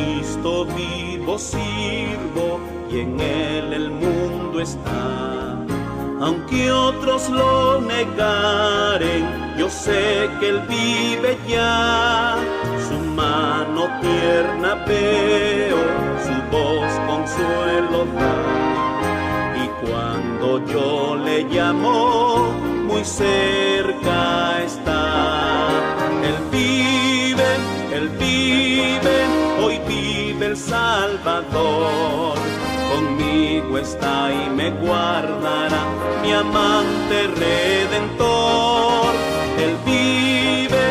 Cristo vivo sirvo y en Él el mundo está. Aunque otros lo negaren, yo sé que Él vive ya. Su mano tierna veo, su voz consuelo da. Y cuando yo le llamo, muy cerca está. Él vive, hoy vive el Salvador. Conmigo está y me guardará, mi amante redentor. Él vive,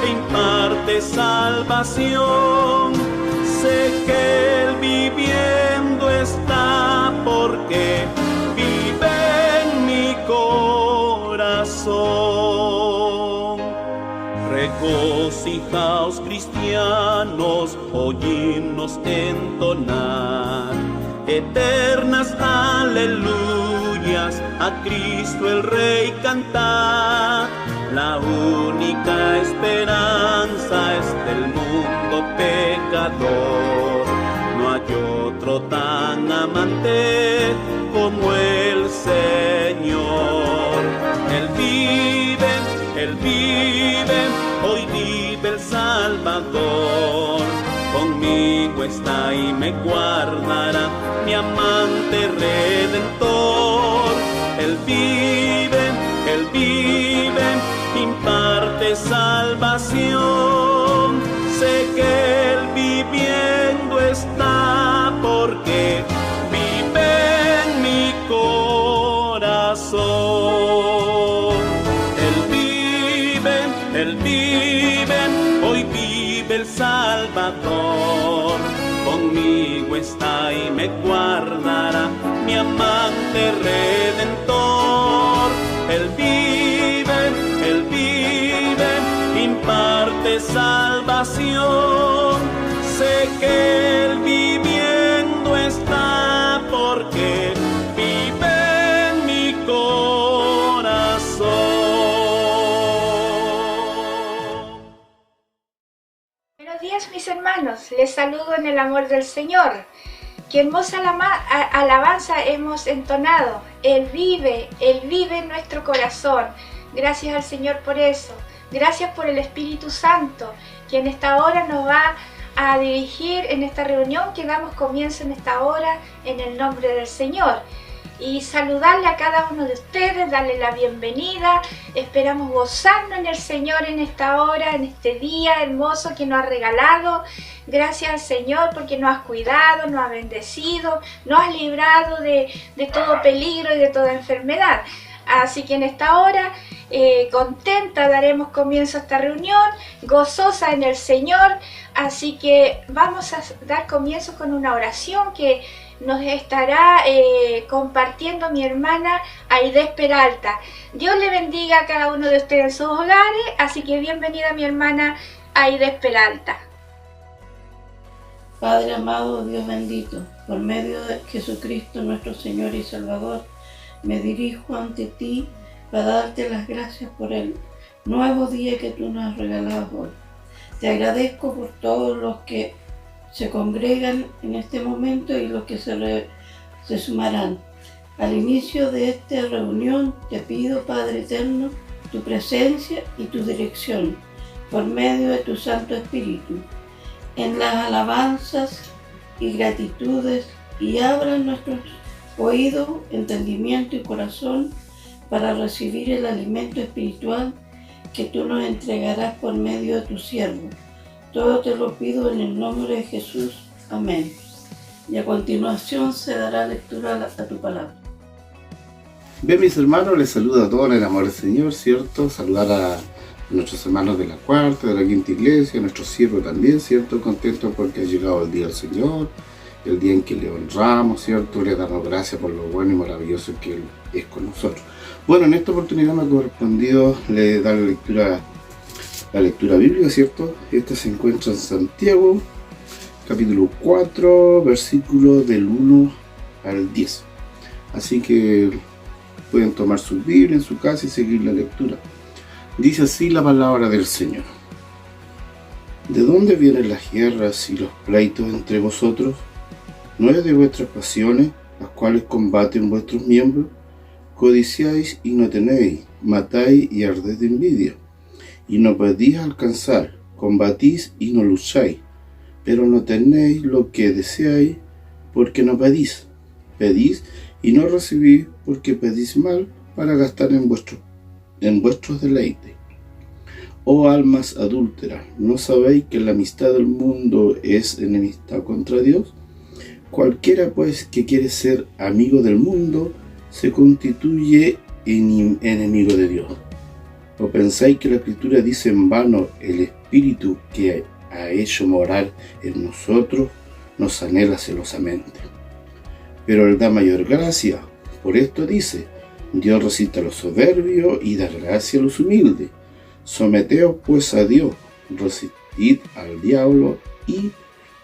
e imparte salvación. Sé que Él viviendo está, porque vive en mi corazón. Regocijaos, cristianos, oímos entonar eternas aleluyas, a Cristo el Rey cantar. La única esperanza es del mundo pecador. No hay otro tan amante como el Señor. Él vive, hoy vive el Salvador. Conmigo está y me guardará, mi amante redentor. Él vive, imparte salvación. Sé que Él viviendo está, porque vive en mi corazón. Él vive, hoy vive el Salvador. Conmigo está y me guardará, mi amante redentor. Él vive, imparte salvación. Sé que Él viviendo está, porque vive en mi corazón. Buenos días, mis hermanos, les saludo en el amor del Señor. Qué hermosa alabanza hemos entonado. Él vive en nuestro corazón. Gracias al Señor por eso. Gracias por el Espíritu Santo, que en esta hora nos va a dirigir en esta reunión que damos comienzo en esta hora en el nombre del Señor. Y saludarle a cada uno de ustedes, darle la bienvenida. Esperamos gozarnos en el Señor en esta hora, en este día hermoso que nos ha regalado. Gracias al Señor porque nos has cuidado, nos has bendecido, nos has librado de todo peligro y de toda enfermedad. Así que en esta hora, contenta, daremos comienzo a esta reunión, gozosa en el Señor. Así que vamos a dar comienzo con una oración que nos estará compartiendo mi hermana Aidés Peralta. Dios le bendiga a cada uno de ustedes en sus hogares, así que bienvenida mi hermana Aidés Peralta. Padre amado, Dios bendito, por medio de Jesucristo nuestro Señor y Salvador, me dirijo ante ti para darte las gracias por el nuevo día que tú nos has regalado hoy. Te agradezco por todos los que se congregan en este momento y los que se sumarán. Al inicio de esta reunión te pido, Padre eterno, tu presencia y tu dirección por medio de tu Santo Espíritu en las alabanzas y gratitudes, y abran nuestros oídos, entendimiento y corazón para recibir el alimento espiritual que tú nos entregarás por medio de tu siervo. Todo te lo pido en el nombre de Jesús. Amén. Y a continuación se dará lectura a tu palabra. Bien, mis hermanos, les saludo a todos en el amor del Señor, ¿cierto? Saludar a nuestros hermanos de la cuarta, de la quinta iglesia, a nuestros siervos también, ¿cierto? Contentos porque ha llegado el día del Señor, el día en que le honramos, ¿cierto? Le damos gracias por lo bueno y maravilloso que Él es con nosotros. Bueno, en esta oportunidad me ha correspondido dar la lectura bíblica, ¿cierto? Esta se encuentra en Santiago, capítulo 4, versículo del 1 al 10. Así que pueden tomar su Biblia en su casa y seguir la lectura. Dice así la palabra del Señor. ¿De dónde vienen las guerras y los pleitos entre vosotros? ¿No es de vuestras pasiones, las cuales combaten vuestros miembros? Codiciáis y no tenéis, matáis y ardéis de envidia, y no podéis alcanzar, combatís y no lucháis, pero no tenéis lo que deseáis, porque no pedís. Pedís y no recibís, porque pedís mal, para gastar en vuestros deleites. Oh almas adúlteras, ¿no sabéis que la amistad del mundo es enemistad contra Dios? Cualquiera pues que quiere ser amigo del mundo, se constituye en enemigo de Dios. ¿O pensáis que la Escritura dice en vano: el Espíritu que ha hecho morar en nosotros nos anhela celosamente? Pero Él da mayor gracia. Por esto dice: Dios resiste a los soberbios y da gracia a los humildes. Someteos pues a Dios, resistid al diablo y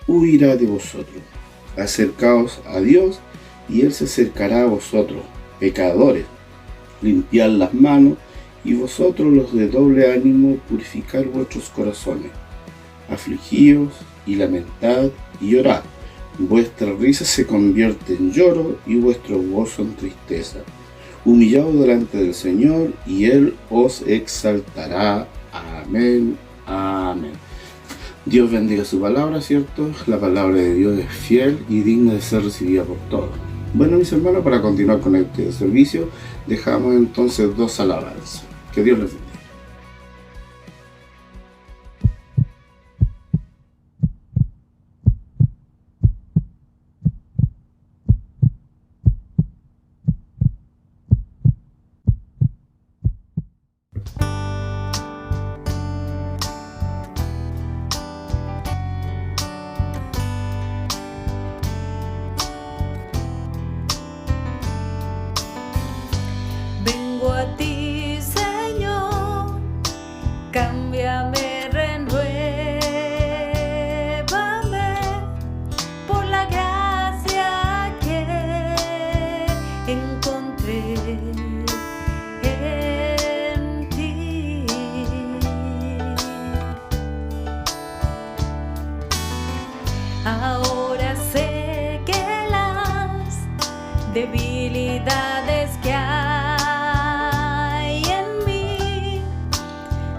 huirá de vosotros. Acercaos a Dios y Él se acercará a vosotros. Pecadores, limpiad las manos, y vosotros los de doble ánimo, purificad vuestros corazones. Afligíos y lamentad y llorad. Vuestra risa se convierte en lloro y vuestro gozo en tristeza. Humillaos delante del Señor y Él os exaltará. Amén. Amén. Dios bendiga su palabra, ¿cierto? La palabra de Dios es fiel y digna de ser recibida por todos. Bueno, mis hermanos, para continuar con este servicio, dejamos entonces 2 alabanzas. Que Dios les bendiga. Vengo a ti, Señor, cámbiame, renuévame por la gracia que encontré en ti. Ahora sé que las debilidades que hay en mí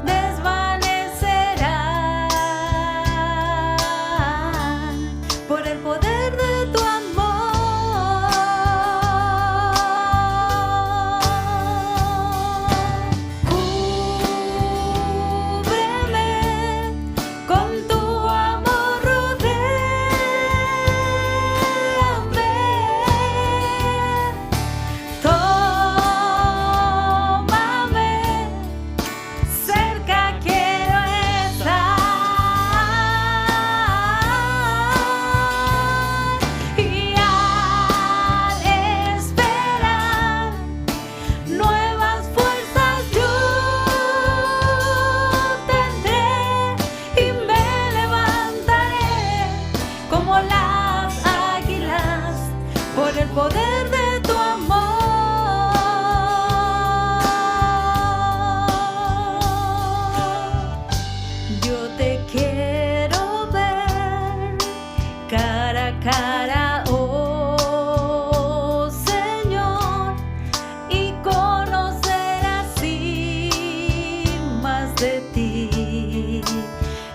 desvanecerán por el poder de tu amor. Cúbreme con tu amor, rodéame. Tómame, cerca quiero estar. Y al esperar nuevas fuerzas yo tendré y me levantaré como las águilas por el poder de tu amor. Yo te quiero ver cara a cara, oh Señor, y conocer así más de ti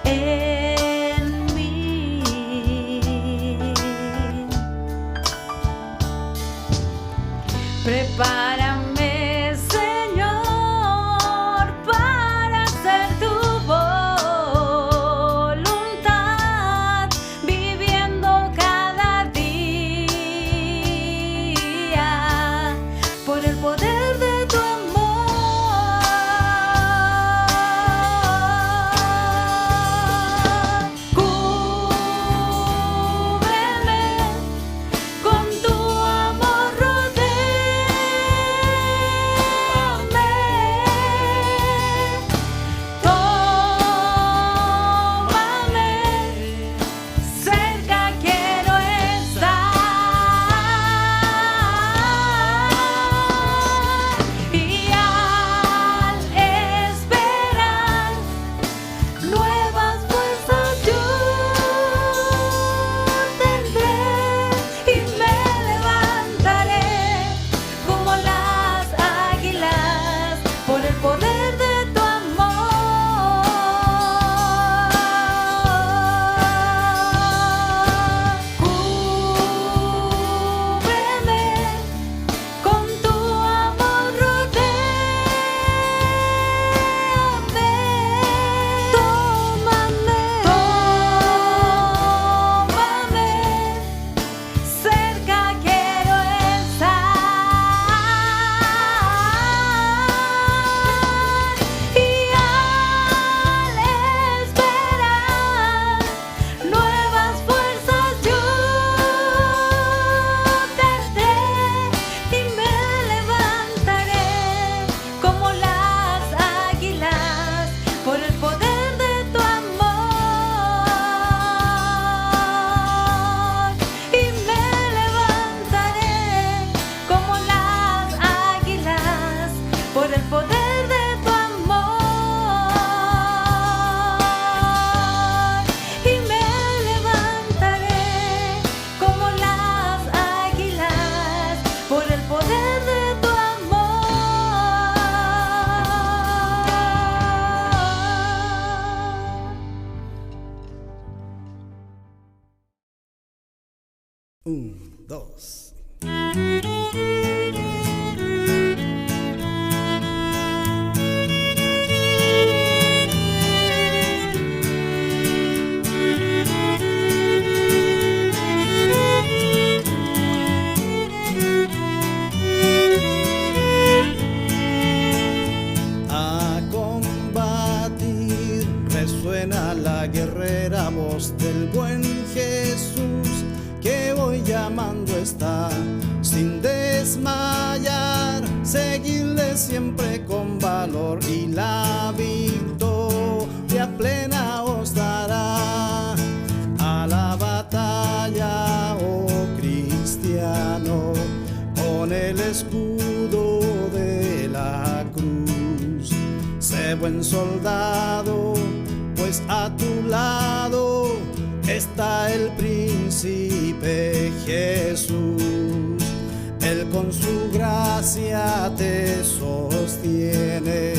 en mí. Prepárame, Señor, para hacer tu voluntad, viviendo cada día por el poder de tu amor. Cúbreme con tu amor, rodéame. Un, dos. A combatir resuena la guerrera voz del buen Jesús, que hoy llamando está sin desmayar. Seguirle siempre con valor y la victoria plena os dará. A la batalla, oh cristiano, con el escudo de la cruz. Sé buen soldado, pues a tu lado está el príncipe Jesús. Él con su gracia te sostiene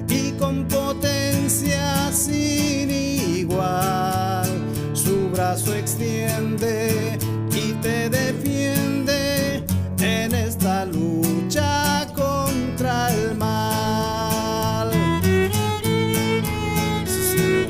y con potencia sin igual su brazo extiende y te defiende en esta lucha contra el mal. Sí.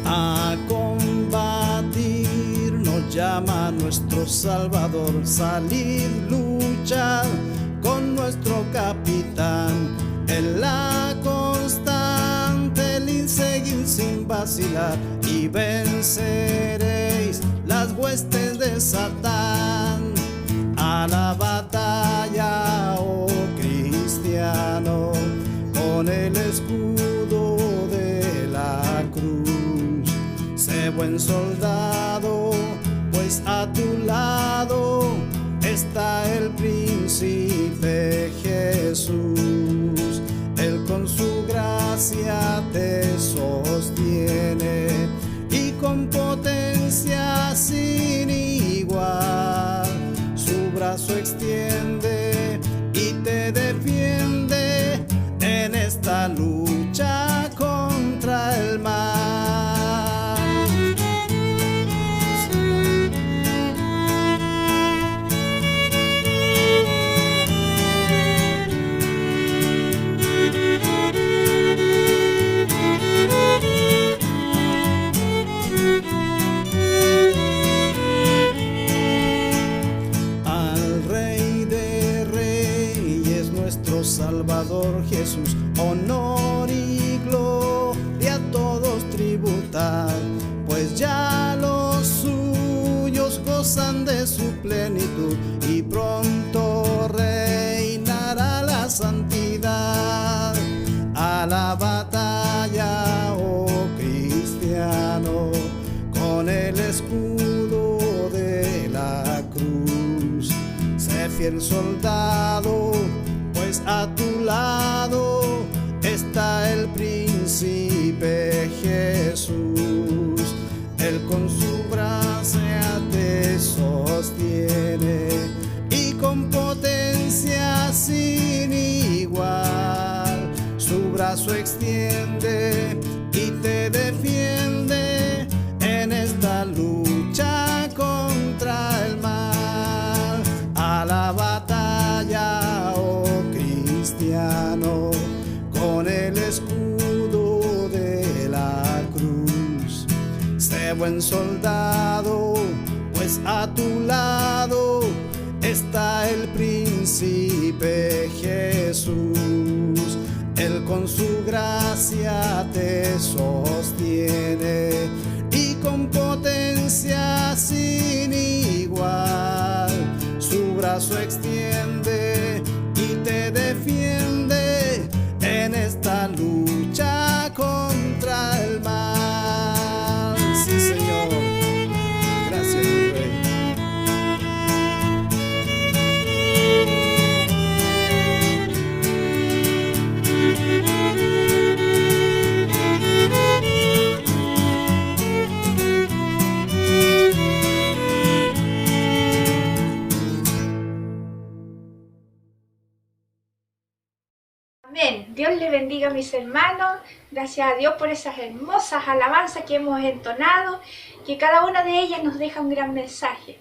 A combatir nos llama nuestro Salvador. Salid, luchar con nuestro capitán. En la constante lid seguir sin vacilar y venceréis las huestes de Satán. A la batalla, oh cristiano, con el escudo de la cruz. Sé buen soldado, pues a tu lado está el príncipe Jesús. Él con su gracia te sostiene y con potencia sin igual su brazo extiende y te defiende en esta lucha contra el mal. Salvador Jesús, honor y gloria a todos tributar, pues ya los suyos gozan de su plenitud y pronto reinará la santidad. A la batalla, oh cristiano, con el escudo de la cruz. Sé fiel soldado, pues a tu lado está el príncipe Jesús. Él con su gracia te sostiene y con potencia sin igual su brazo extiende y te defiende en esta lucha contra el mal. A la batalla, oh cristiano, con el escudo de la cruz. Sé buen soldado, pues a tu lado está el príncipe Jesús. Él con su gracia te sostiene y con potencia sin igual su brazo extiende y te defiende en esta lucha contra el mal. Sí, Señor. Gracias, mi Rey. Amén. Dios le bendiga a mis hermanos. Gracias a Dios por esas hermosas alabanzas que hemos entonado, que cada una de ellas nos deja un gran mensaje.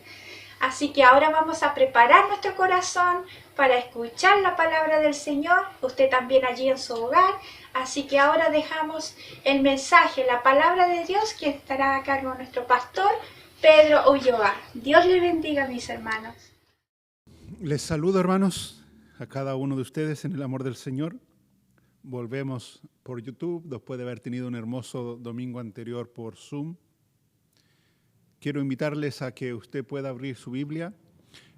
Así que ahora vamos a preparar nuestro corazón para escuchar la palabra del Señor, usted también allí en su hogar. Así que ahora dejamos el mensaje, la palabra de Dios, que estará a cargo de nuestro pastor, Pedro Ulloa. Dios le bendiga, mis hermanos. Les saludo, hermanos, a cada uno de ustedes en el amor del Señor. Volvemos por YouTube, después de haber tenido un hermoso domingo anterior por Zoom. Quiero invitarles a que usted pueda abrir su Biblia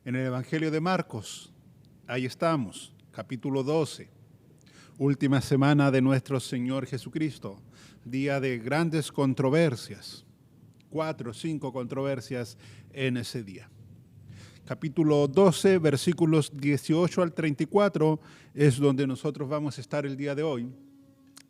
en el Evangelio de Marcos. Ahí estamos, capítulo 12. Última semana de nuestro Señor Jesucristo, día de grandes controversias. 4 o 5 controversias en ese día. Capítulo 12, versículos 18 al 34 es donde nosotros vamos a estar el día de hoy.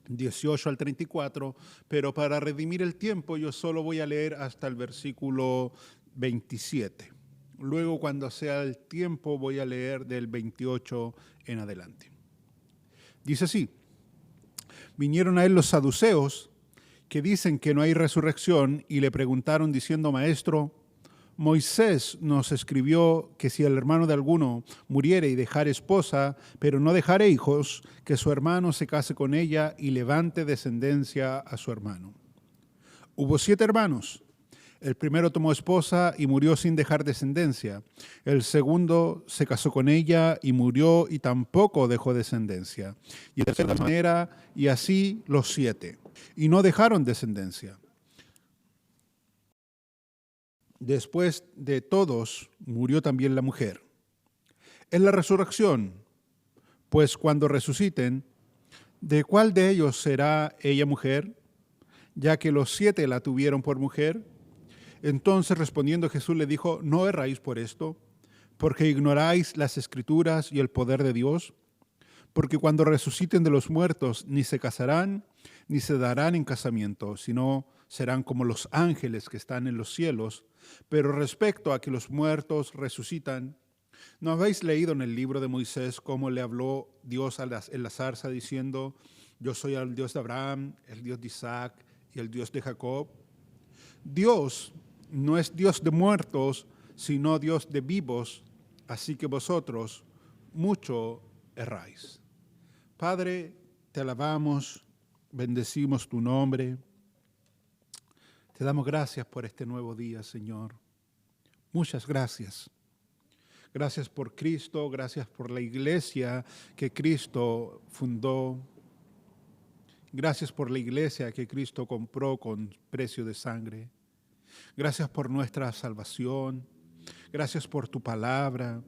18 al 34, pero para redimir el tiempo yo solo voy a leer hasta el versículo 27. Luego, cuando sea el tiempo, voy a leer del 28 en adelante. Dice así: vinieron a él los saduceos, que dicen que no hay resurrección, y le preguntaron diciendo: Maestro, Moisés nos escribió que si el hermano de alguno muriere y dejare esposa, pero no dejare hijos, que su hermano se case con ella y levante descendencia a su hermano. Hubo 7 hermanos. El primero tomó esposa y murió sin dejar descendencia. El segundo se casó con ella y murió y tampoco dejó descendencia. Y el tercero de la manera, y así los 7. Y no dejaron descendencia. Después de todos murió también la mujer. Es la resurrección, pues cuando resuciten, ¿de cuál de ellos será ella mujer? Ya que los 7 la tuvieron por mujer. Entonces respondiendo Jesús le dijo: no erráis por esto, porque ignoráis las Escrituras y el poder de Dios, porque cuando resuciten de los muertos ni se casarán, ni se darán en casamiento, sino serán como los ángeles que están en los cielos. Pero respecto a que los muertos resucitan, ¿no habéis leído en el libro de Moisés cómo le habló Dios en la zarza diciendo: yo soy el Dios de Abraham, el Dios de Isaac y el Dios de Jacob? Dios no es Dios de muertos, sino Dios de vivos, así que vosotros mucho erráis. Padre, te alabamos, bendecimos tu nombre. Te damos gracias por este nuevo día, Señor. Muchas gracias. Gracias por Cristo, gracias por la iglesia que Cristo fundó. Gracias por la iglesia que Cristo compró con precio de sangre. Gracias por nuestra salvación. Gracias por tu palabra.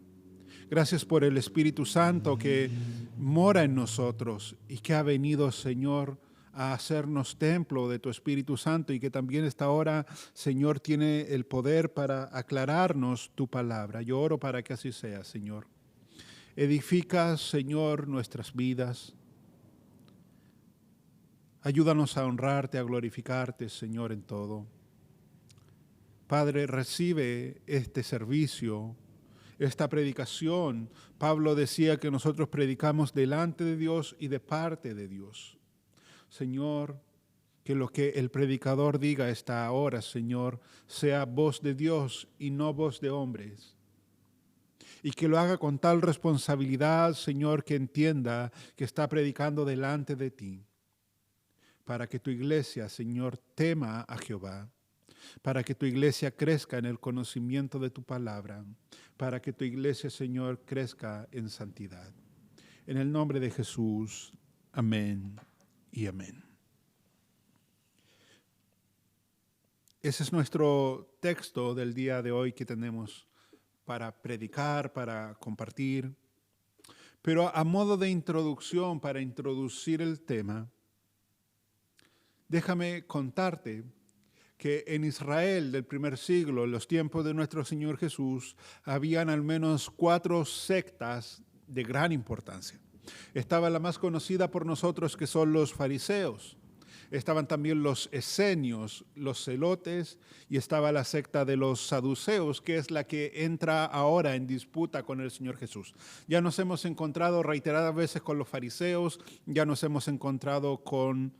Gracias por el Espíritu Santo que mora en nosotros y que ha venido, Señor, a hacernos templo de tu Espíritu Santo, y que también esta hora, Señor, tiene el poder para aclararnos tu palabra. Yo oro para que así sea, Señor. Edifica, Señor, nuestras vidas. Ayúdanos a honrarte, a glorificarte, Señor, en todo. Padre, recibe este servicio, esta predicación. Pablo decía que nosotros predicamos delante de Dios y de parte de Dios. Señor, que lo que el predicador diga esta hora, Señor, sea voz de Dios y no voz de hombres. Y que lo haga con tal responsabilidad, Señor, que entienda que está predicando delante de ti. Para que tu iglesia, Señor, tema a Jehová. Para que tu iglesia crezca en el conocimiento de tu palabra. Para que tu iglesia, Señor, crezca en santidad. En el nombre de Jesús. Amén y amén. Ese es nuestro texto del día de hoy que tenemos para predicar, para compartir. Pero a modo de introducción, para introducir el tema, déjame contarte que en Israel del primer siglo, en los tiempos de nuestro Señor Jesús, habían al menos 4 sectas de gran importancia. Estaba la más conocida por nosotros, que son los fariseos. Estaban también los esenios, los celotes, y estaba la secta de los saduceos, que es la que entra ahora en disputa con el Señor Jesús. Ya nos hemos encontrado reiteradas veces con los fariseos, ya nos hemos encontrado con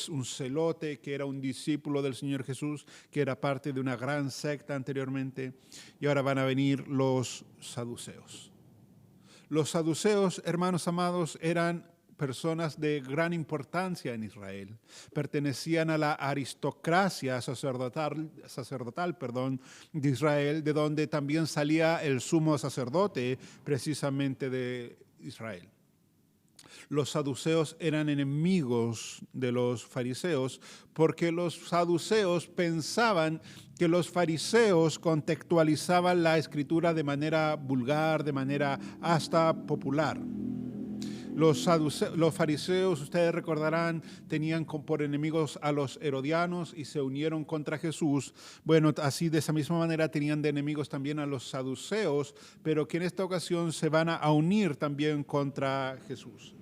un celote que era un discípulo del Señor Jesús, que era parte de una gran secta anteriormente, y ahora van a venir los saduceos. Los saduceos, hermanos amados, eran personas de gran importancia en Israel. Pertenecían a la aristocracia sacerdotal, de Israel, de donde también salía el sumo sacerdote precisamente de Israel. Los saduceos eran enemigos de los fariseos porque los saduceos pensaban que los fariseos contextualizaban la escritura de manera vulgar, de manera hasta popular. Los fariseos, ustedes recordarán, tenían por enemigos a los herodianos y se unieron contra Jesús. Bueno, así de esa misma manera tenían de enemigos también a los saduceos, pero que en esta ocasión se van a unir también contra Jesús.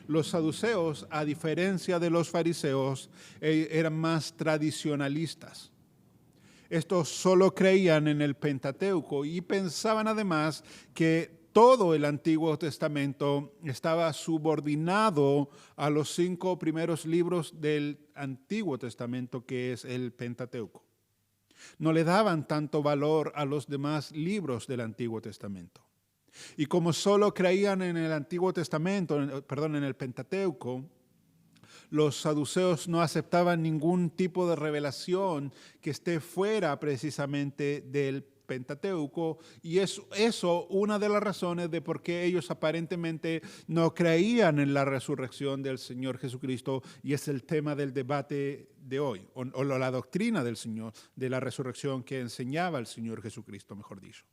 Los saduceos, a diferencia de los fariseos, eran más tradicionalistas. Estos solo creían en el Pentateuco y pensaban además que todo el Antiguo Testamento estaba subordinado a los 5 primeros libros del Antiguo Testamento, que es el Pentateuco. No le daban tanto valor a los demás libros del Antiguo Testamento. Y como solo creían en el Antiguo Testamento, en el Pentateuco, los saduceos no aceptaban ningún tipo de revelación que esté fuera precisamente del Pentateuco, y es eso una de las razones de por qué ellos aparentemente no creían en la resurrección del Señor Jesucristo, y es el tema del debate de hoy, o la doctrina del Señor, de la resurrección que enseñaba el Señor Jesucristo, mejor dicho.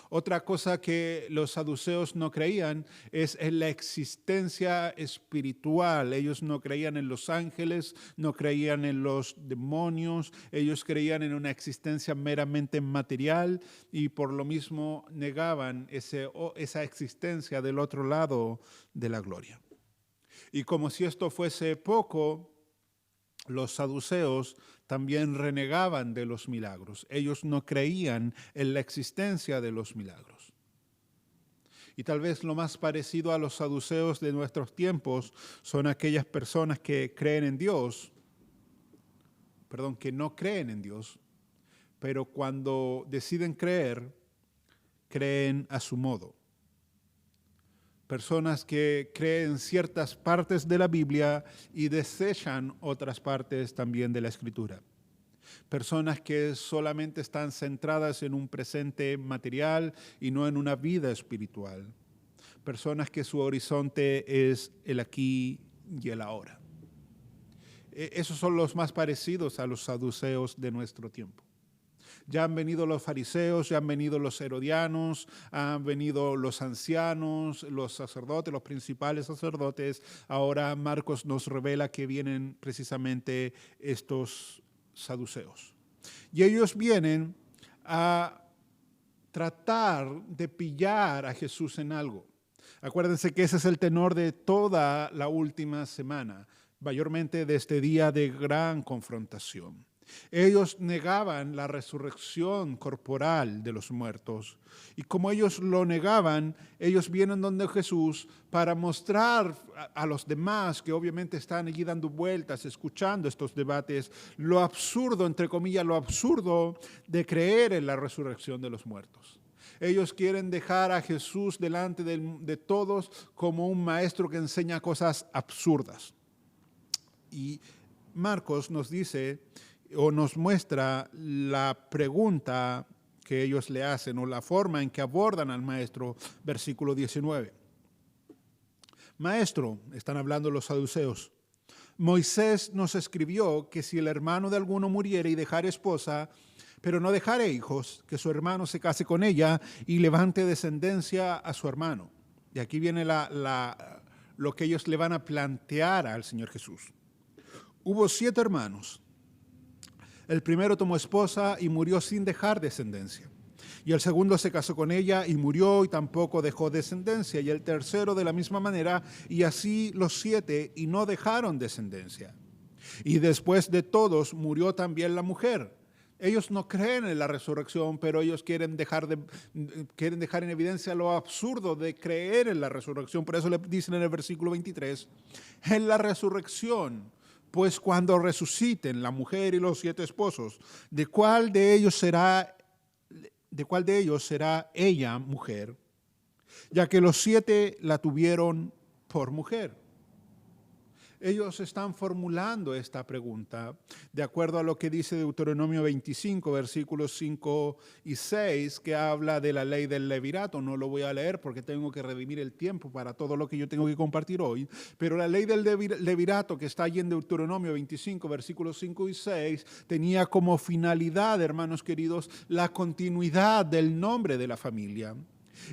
Otra cosa que los saduceos no creían es en la existencia espiritual. Ellos no creían en los ángeles, no creían en los demonios, ellos creían en una existencia meramente material y por lo mismo negaban esa existencia del otro lado de la gloria. Y como si esto fuese poco, los saduceos también renegaban de los milagros. Ellos no creían en la existencia de los milagros. Y tal vez lo más parecido a los saduceos de nuestros tiempos son aquellas personas que no creen en Dios, pero cuando deciden creer, creen a su modo. Personas que creen ciertas partes de la Biblia y desechan otras partes también de la Escritura. Personas que solamente están centradas en un presente material y no en una vida espiritual. Personas que su horizonte es el aquí y el ahora. Esos son los más parecidos a los saduceos de nuestro tiempo. Ya han venido los fariseos, ya han venido los herodianos, han venido los ancianos, los sacerdotes, los principales sacerdotes. Ahora Marcos nos revela que vienen precisamente estos saduceos. Y ellos vienen a tratar de pillar a Jesús en algo. Acuérdense que ese es el tenor de toda la última semana, mayormente de este día de gran confrontación. Ellos negaban la resurrección corporal de los muertos. Y como ellos lo negaban, ellos vienen donde Jesús para mostrar a los demás que obviamente están allí dando vueltas, escuchando estos debates, lo absurdo, entre comillas, lo absurdo de creer en la resurrección de los muertos. Ellos quieren dejar a Jesús delante de todos como un maestro que enseña cosas absurdas. Y Marcos nos dice o nos muestra la pregunta que ellos le hacen o la forma en que abordan al maestro, versículo 19. Maestro, están hablando los saduceos, Moisés nos escribió que si el hermano de alguno muriere y dejare esposa, pero no dejare hijos, que su hermano se case con ella y levante descendencia a su hermano. Y aquí viene lo que ellos le van a plantear al Señor Jesús. Hubo 7 hermanos. El primero tomó esposa y murió sin dejar descendencia. Y el segundo se casó con ella y murió y tampoco dejó descendencia. Y el tercero de la misma manera, y así los 7, y no dejaron descendencia. Y después de todos murió también la mujer. Ellos no creen en la resurrección, pero ellos quieren dejar en evidencia lo absurdo de creer en la resurrección. Por eso le dicen en el versículo 23, en la resurrección, pues cuando resuciten la mujer y los 7 esposos, ¿de cuál de ellos será ella mujer? Ya que los 7 la tuvieron por mujer. Ellos están formulando esta pregunta de acuerdo a lo que dice Deuteronomio 25, versículos 5 y 6, que habla de la ley del levirato. No lo voy a leer porque tengo que redimir el tiempo para todo lo que yo tengo que compartir hoy. Pero la ley del levirato que está allí en Deuteronomio 25, versículos 5 y 6, tenía como finalidad, hermanos queridos, la continuidad del nombre de la familia.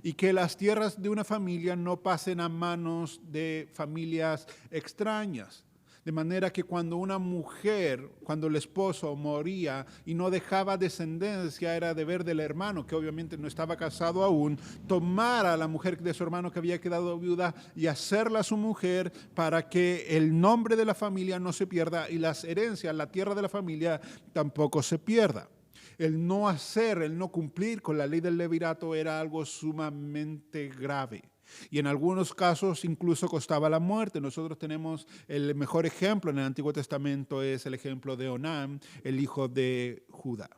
Y que las tierras de una familia no pasen a manos de familias extrañas. De manera que cuando una mujer, cuando el esposo moría y no dejaba descendencia, era deber del hermano, que obviamente no estaba casado aún, tomar a la mujer de su hermano que había quedado viuda y hacerla su mujer para que el nombre de la familia no se pierda y las herencias, la tierra de la familia tampoco se pierda. El no hacer, el no cumplir con la ley del levirato era algo sumamente grave. Y en algunos casos incluso costaba la muerte. Nosotros tenemos el mejor ejemplo en el Antiguo Testamento, es el ejemplo de Onán, el hijo de Judá.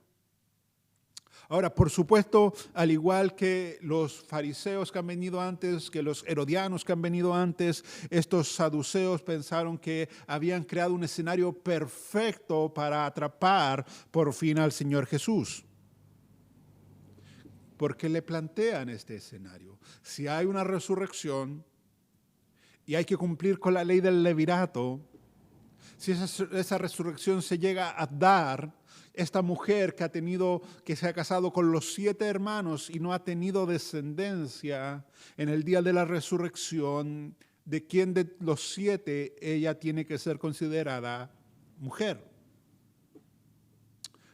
Ahora, por supuesto, al igual que los fariseos que han venido antes, que los herodianos que han venido antes, estos saduceos pensaron que habían creado un escenario perfecto para atrapar por fin al Señor Jesús. ¿Por qué le plantean este escenario? Si hay una resurrección y hay que cumplir con la ley del levirato, si esa resurrección se llega a dar, esta mujer que se ha casado con los 7 hermanos y no ha tenido descendencia, en el día de la resurrección, ¿de quién de los 7 ella tiene que ser considerada mujer?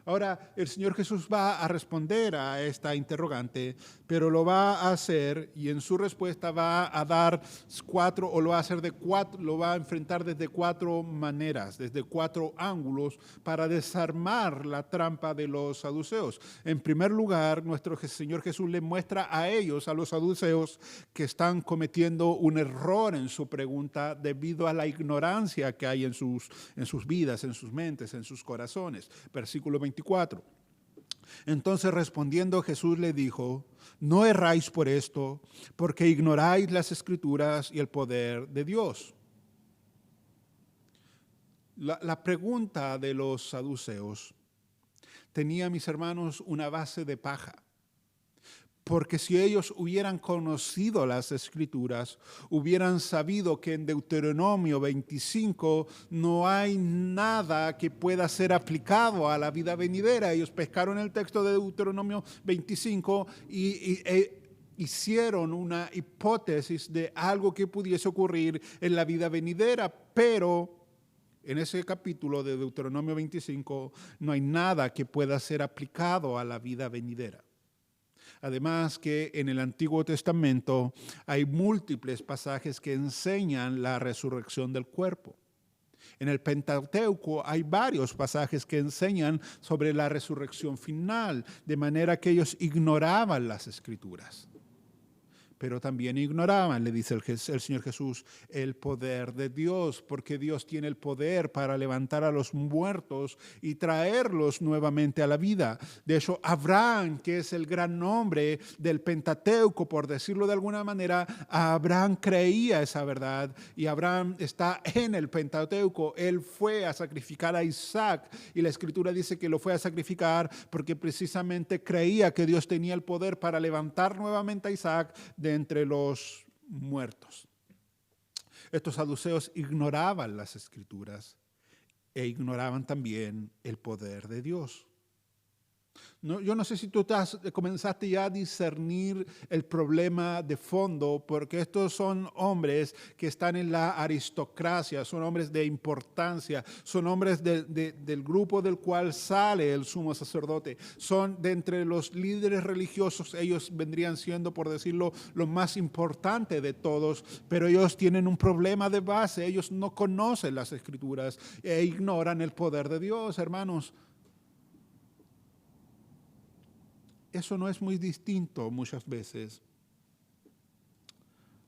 Ahora, el Señor Jesús va a responder a esta interrogante, pero lo va a hacer y en su respuesta va a dar 4, o lo va a hacer lo va a enfrentar desde 4 maneras, desde 4 ángulos para desarmar la trampa de los saduceos. En primer lugar, nuestro Señor Jesús le muestra a ellos, a los saduceos, que están cometiendo un error en su pregunta debido a la ignorancia que hay en sus vidas, en sus mentes, en sus corazones. Versículo 24. Entonces respondiendo Jesús le dijo, no erráis por esto, porque ignoráis las Escrituras y el poder de Dios. La pregunta de los saduceos tenía, mis hermanos, una base de paja. Porque si ellos hubieran conocido las Escrituras, hubieran sabido que en Deuteronomio 25 no hay nada que pueda ser aplicado a la vida venidera. Ellos pescaron el texto de Deuteronomio 25 e hicieron una hipótesis de algo que pudiese ocurrir en la vida venidera, pero en ese capítulo de Deuteronomio 25 no hay nada que pueda ser aplicado a la vida venidera. Además que en el Antiguo Testamento hay múltiples pasajes que enseñan la resurrección del cuerpo. En el Pentateuco hay varios pasajes que enseñan sobre la resurrección final, de manera que ellos ignoraban las Escrituras. Pero también ignoraban, le dice el Señor Jesús, el poder de Dios, porque Dios tiene el poder para levantar a los muertos y traerlos nuevamente a la vida. De hecho, Abraham, que es el gran nombre del Pentateuco, por decirlo de alguna manera, Abraham creía esa verdad y Abraham está en el Pentateuco. Él fue a sacrificar a Isaac y la Escritura dice que lo fue a sacrificar porque precisamente creía que Dios tenía el poder para levantar nuevamente a Isaac de entre los muertos. Estos saduceos ignoraban las Escrituras e ignoraban también el poder de Dios. No, yo no sé si tú comenzaste ya a discernir el problema de fondo, porque estos son hombres que están en la aristocracia, son hombres de importancia, son hombres del grupo del cual sale el sumo sacerdote, son de entre los líderes religiosos, ellos vendrían siendo, por decirlo, lo más importante de todos, pero ellos tienen un problema de base, ellos no conocen las Escrituras e ignoran el poder de Dios, hermanos. Eso no es muy distinto muchas veces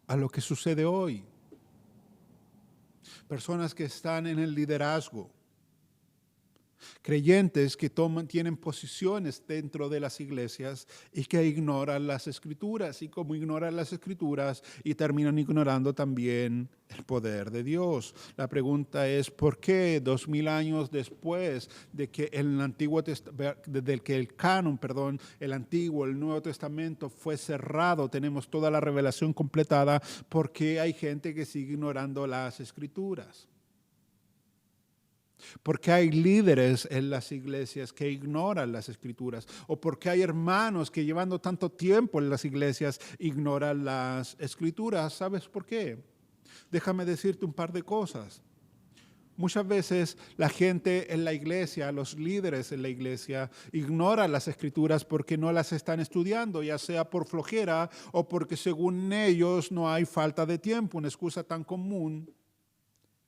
a lo que sucede hoy. Personas que están en el liderazgo, creyentes que tienen posiciones dentro de las iglesias y que ignoran las Escrituras. Y como ignoran las Escrituras y terminan ignorando también el poder de Dios. La pregunta es, ¿por qué 2000 años después de que el Antiguo, el Nuevo Testamento fue cerrado, tenemos toda la revelación completada, por qué hay gente que sigue ignorando las Escrituras? Porque hay líderes en las iglesias que ignoran las Escrituras, o porque hay hermanos que llevando tanto tiempo en las iglesias ignoran las Escrituras. ¿Sabes por qué? Déjame decirte un par de cosas. Muchas veces la gente en la iglesia, los líderes en la iglesia, ignoran las Escrituras porque no las están estudiando, ya sea por flojera o porque según ellos no hay falta de tiempo, una excusa tan común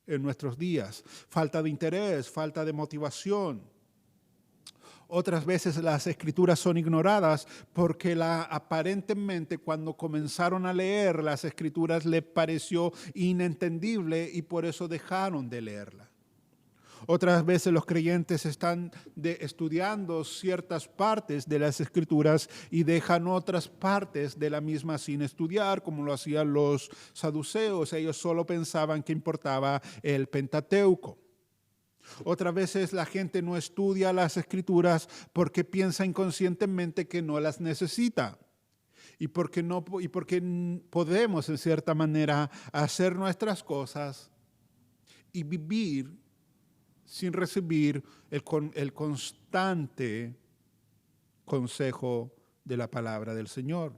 en nuestros días, falta de interés, falta de motivación. Otras veces las Escrituras son ignoradas porque aparentemente cuando comenzaron a leer las Escrituras les pareció inentendible y por eso dejaron de leerla. Otras veces los creyentes están estudiando ciertas partes de las Escrituras y dejan otras partes de la misma sin estudiar, como lo hacían los saduceos. Ellos solo pensaban que importaba el Pentateuco. Otras veces la gente no estudia las Escrituras porque piensa inconscientemente que no las necesita. Y porque podemos, en cierta manera, hacer nuestras cosas y vivir sin recibir el constante consejo de la palabra del Señor.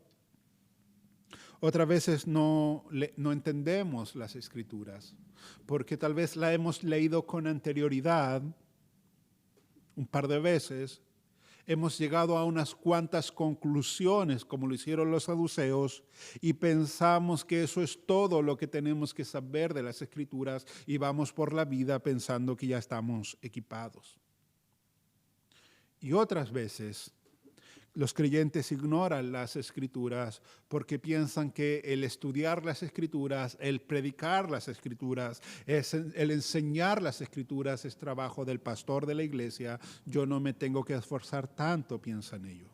Otras veces no entendemos las Escrituras, porque tal vez la hemos leído con anterioridad un par de veces, hemos llegado a unas cuantas conclusiones, como lo hicieron los saduceos, y pensamos que eso es todo lo que tenemos que saber de las Escrituras y vamos por la vida pensando que ya estamos equipados. Y otras veces los creyentes ignoran las Escrituras porque piensan que el estudiar las Escrituras, el predicar las Escrituras, el enseñar las Escrituras es trabajo del pastor de la iglesia. Yo no me tengo que esforzar tanto, piensan ellos.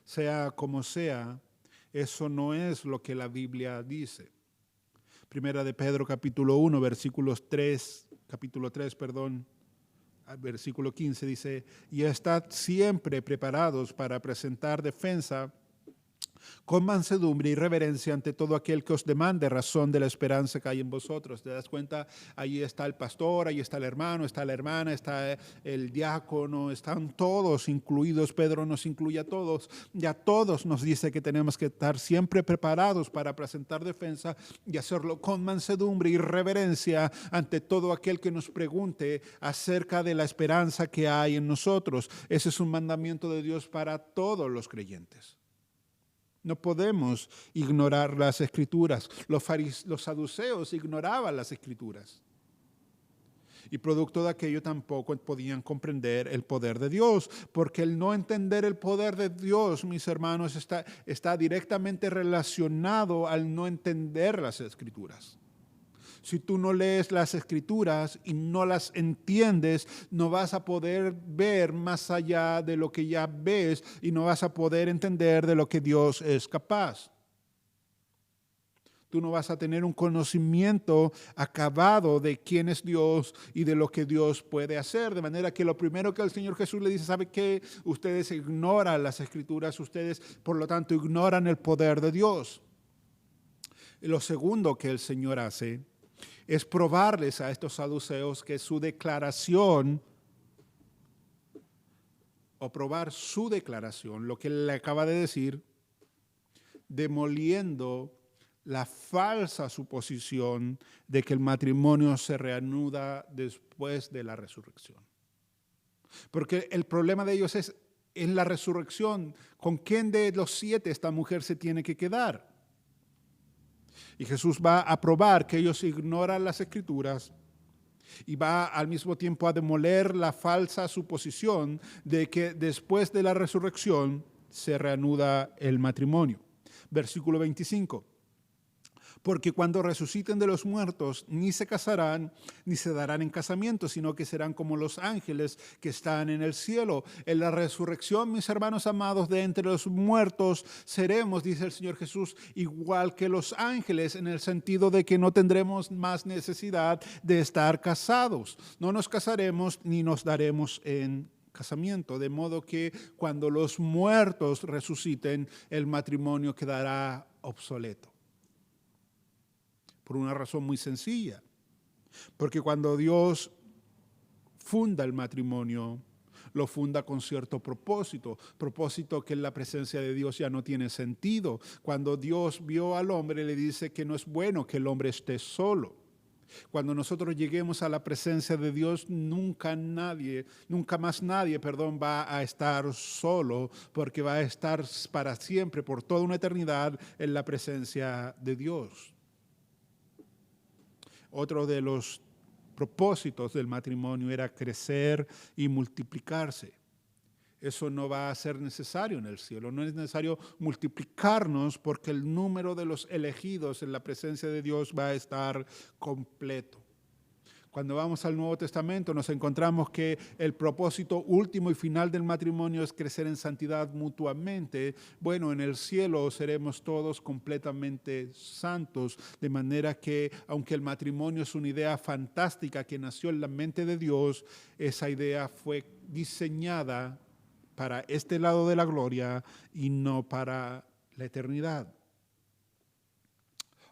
Sea como sea, eso no es lo que la Biblia dice. Primera de Pedro capítulo 1, capítulo 3, versículo 15 dice, y estad siempre preparados para presentar defensa con mansedumbre y reverencia ante todo aquel que os demande razón de la esperanza que hay en vosotros. ¿Te das cuenta? Ahí está el pastor, ahí está el hermano, está la hermana, está el diácono, están todos incluidos. Pedro nos incluye a todos. Ya todos nos dice que tenemos que estar siempre preparados para presentar defensa y hacerlo con mansedumbre y reverencia ante todo aquel que nos pregunte acerca de la esperanza que hay en nosotros. Ese es un mandamiento de Dios para todos los creyentes. No podemos ignorar las Escrituras. Los saduceos ignoraban las Escrituras. Y producto de aquello tampoco podían comprender el poder de Dios, porque el no entender el poder de Dios, mis hermanos, está directamente relacionado al no entender las Escrituras. Si tú no lees las Escrituras y no las entiendes, no vas a poder ver más allá de lo que ya ves y no vas a poder entender de lo que Dios es capaz. Tú no vas a tener un conocimiento acabado de quién es Dios y de lo que Dios puede hacer. De manera que lo primero que el Señor Jesús le dice, ¿sabe qué? Ustedes ignoran las Escrituras, ustedes por lo tanto ignoran el poder de Dios. Y lo segundo que el Señor hace es probarles a estos saduceos que su declaración o probar su declaración, lo que él le acaba de decir, demoliendo la falsa suposición de que el matrimonio se reanuda después de la resurrección. Porque el problema de ellos es en la resurrección, ¿con quién de los 7 esta mujer se tiene que quedar? Y Jesús va a probar que ellos ignoran las Escrituras y va al mismo tiempo a demoler la falsa suposición de que después de la resurrección se reanuda el matrimonio. Versículo 25. Porque cuando resuciten de los muertos, ni se casarán, ni se darán en casamiento, sino que serán como los ángeles que están en el cielo. En la resurrección, mis hermanos amados, de entre los muertos, seremos, dice el Señor Jesús, igual que los ángeles, en el sentido de que no tendremos más necesidad de estar casados. No nos casaremos ni nos daremos en casamiento, de modo que cuando los muertos resuciten, el matrimonio quedará obsoleto. Por una razón muy sencilla, porque cuando Dios funda el matrimonio, lo funda con cierto propósito que en la presencia de Dios ya no tiene sentido. Cuando Dios vio al hombre, le dice que no es bueno que el hombre esté solo. Cuando nosotros lleguemos a la presencia de Dios, nunca más nadie va a estar solo, porque va a estar para siempre, por toda una eternidad, en la presencia de Dios. Otro de los propósitos del matrimonio era crecer y multiplicarse. Eso no va a ser necesario en el cielo. No es necesario multiplicarnos porque el número de los elegidos en la presencia de Dios va a estar completo. Cuando vamos al Nuevo Testamento nos encontramos que el propósito último y final del matrimonio es crecer en santidad mutuamente. Bueno, en el cielo seremos todos completamente santos, de manera que aunque el matrimonio es una idea fantástica que nació en la mente de Dios, esa idea fue diseñada para este lado de la gloria y no para la eternidad.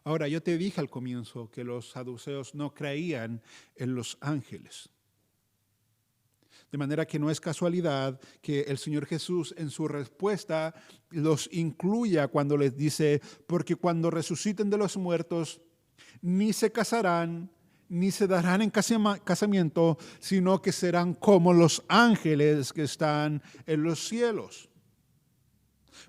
Ahora, yo te dije al comienzo que los saduceos no creían en los ángeles. De manera que no es casualidad que el Señor Jesús en su respuesta los incluya cuando les dice, porque cuando resuciten de los muertos, ni se casarán, ni se darán en casamiento, sino que serán como los ángeles que están en los cielos.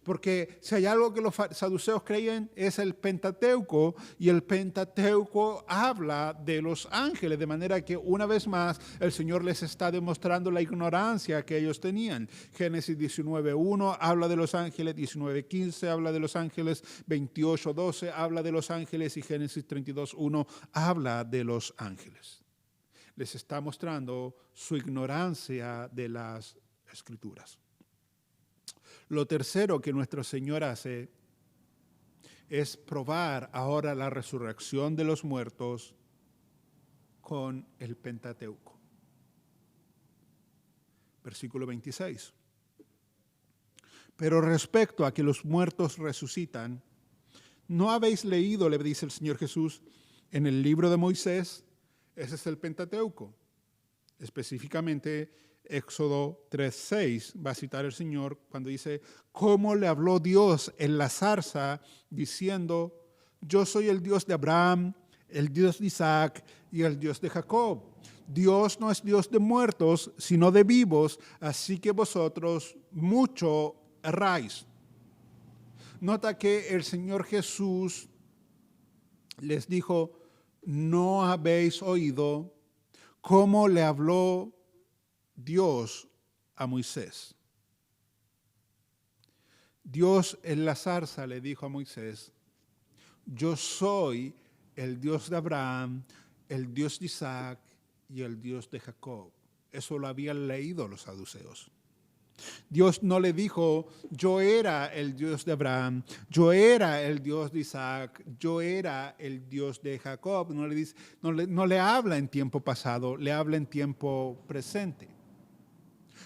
Porque si hay algo que los saduceos creían es el Pentateuco, y el Pentateuco habla de los ángeles, de manera que una vez más el Señor les está demostrando la ignorancia que ellos tenían. Génesis 19:1 habla de los ángeles, 19:15 habla de los ángeles, 28:12 habla de los ángeles y Génesis 32:1 habla de los ángeles. Les está mostrando su ignorancia de las Escrituras. Lo tercero que nuestro Señor hace es probar ahora la resurrección de los muertos con el Pentateuco. Versículo 26. Pero respecto a que los muertos resucitan, ¿no habéis leído, le dice el Señor Jesús, en el libro de Moisés? Ese es el Pentateuco. Específicamente, Éxodo 3:6 va a citar el Señor cuando dice, ¿cómo le habló Dios en la zarza diciendo, yo soy el Dios de Abraham, el Dios de Isaac y el Dios de Jacob? Dios no es Dios de muertos, sino de vivos, así que vosotros mucho erráis. Nota que el Señor Jesús les dijo, no habéis oído cómo le habló Dios a Moisés. Dios en la zarza le dijo a Moisés, yo soy el Dios de Abraham, el Dios de Isaac y el Dios de Jacob. Eso lo habían leído los saduceos. Dios no le dijo, yo era el Dios de Abraham, yo era el Dios de Isaac, yo era el Dios de Jacob. No le habla en tiempo pasado, le habla en tiempo presente.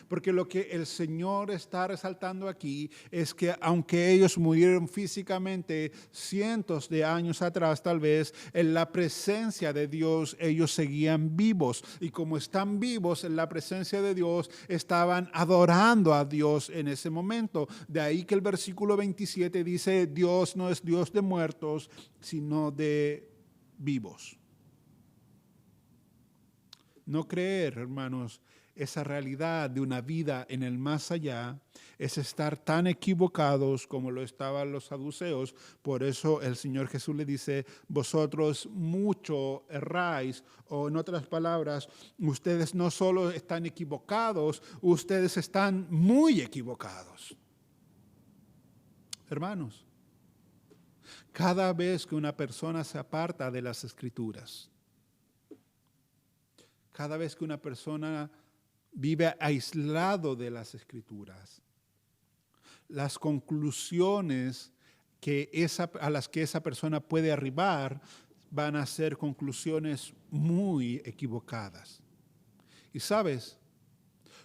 Porque lo que el Señor está resaltando aquí es que aunque ellos murieron físicamente cientos de años atrás, tal vez, en la presencia de Dios ellos seguían vivos. Y como están vivos en la presencia de Dios, estaban adorando a Dios en ese momento. De ahí que el versículo 27 dice, Dios no es Dios de muertos, sino de vivos. No creer, hermanos, esa realidad de una vida en el más allá es estar tan equivocados como lo estaban los saduceos. Por eso el Señor Jesús le dice, vosotros mucho erráis, o en otras palabras, ustedes no solo están equivocados, ustedes están muy equivocados. Hermanos, cada vez que una persona se aparta de las Escrituras, cada vez que una persona vive aislado de las Escrituras, las conclusiones a las que esa persona puede arribar van a ser conclusiones muy equivocadas. Y sabes,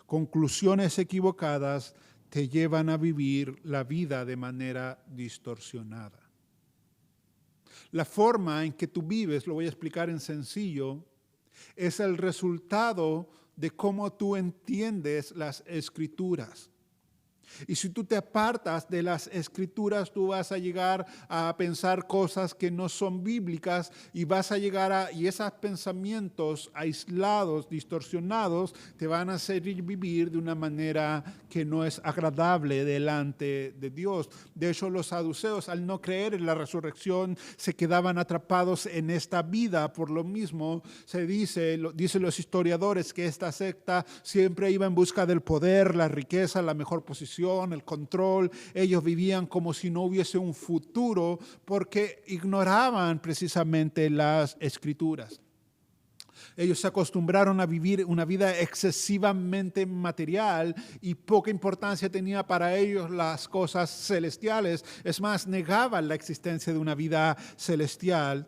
conclusiones equivocadas te llevan a vivir la vida de manera distorsionada. La forma en que tú vives, lo voy a explicar en sencillo, es el resultado de cómo tú entiendes las Escrituras. Y si tú te apartas de las Escrituras, tú vas a llegar a pensar cosas que no son bíblicas y vas a llegar y esos pensamientos aislados, distorsionados, te van a hacer vivir de una manera que no es agradable delante de Dios. De hecho, los saduceos, al no creer en la resurrección, se quedaban atrapados en esta vida. Por lo mismo, dicen los historiadores que esta secta siempre iba en busca del poder, la riqueza, la mejor posición, el control. Ellos vivían como si no hubiese un futuro porque ignoraban precisamente las Escrituras. Ellos se acostumbraron a vivir una vida excesivamente material y poca importancia tenía para ellos las cosas celestiales. Es más, negaban la existencia de una vida celestial.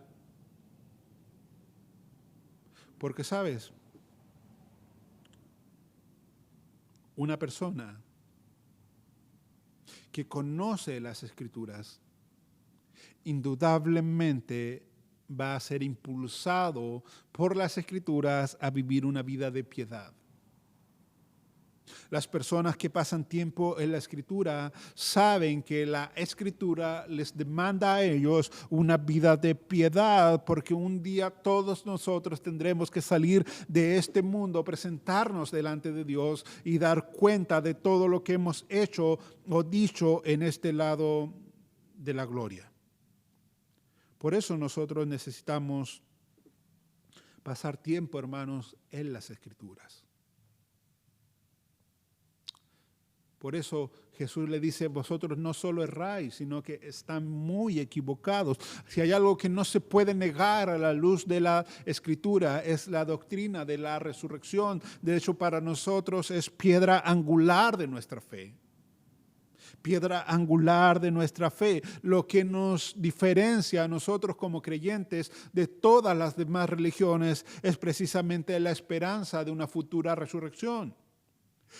Porque, ¿sabes? Una persona que conoce las Escrituras, indudablemente va a ser impulsado por las Escrituras a vivir una vida de piedad. Las personas que pasan tiempo en la Escritura saben que la Escritura les demanda a ellos una vida de piedad, porque un día todos nosotros tendremos que salir de este mundo, presentarnos delante de Dios y dar cuenta de todo lo que hemos hecho o dicho en este lado de la gloria. Por eso nosotros necesitamos pasar tiempo, hermanos, en las Escrituras. Por eso Jesús le dice, vosotros no solo erráis, sino que están muy equivocados. Si hay algo que no se puede negar a la luz de la Escritura, es la doctrina de la resurrección. De hecho, para nosotros es piedra angular de nuestra fe. Piedra angular de nuestra fe, lo que nos diferencia a nosotros como creyentes de todas las demás religiones es precisamente la esperanza de una futura resurrección.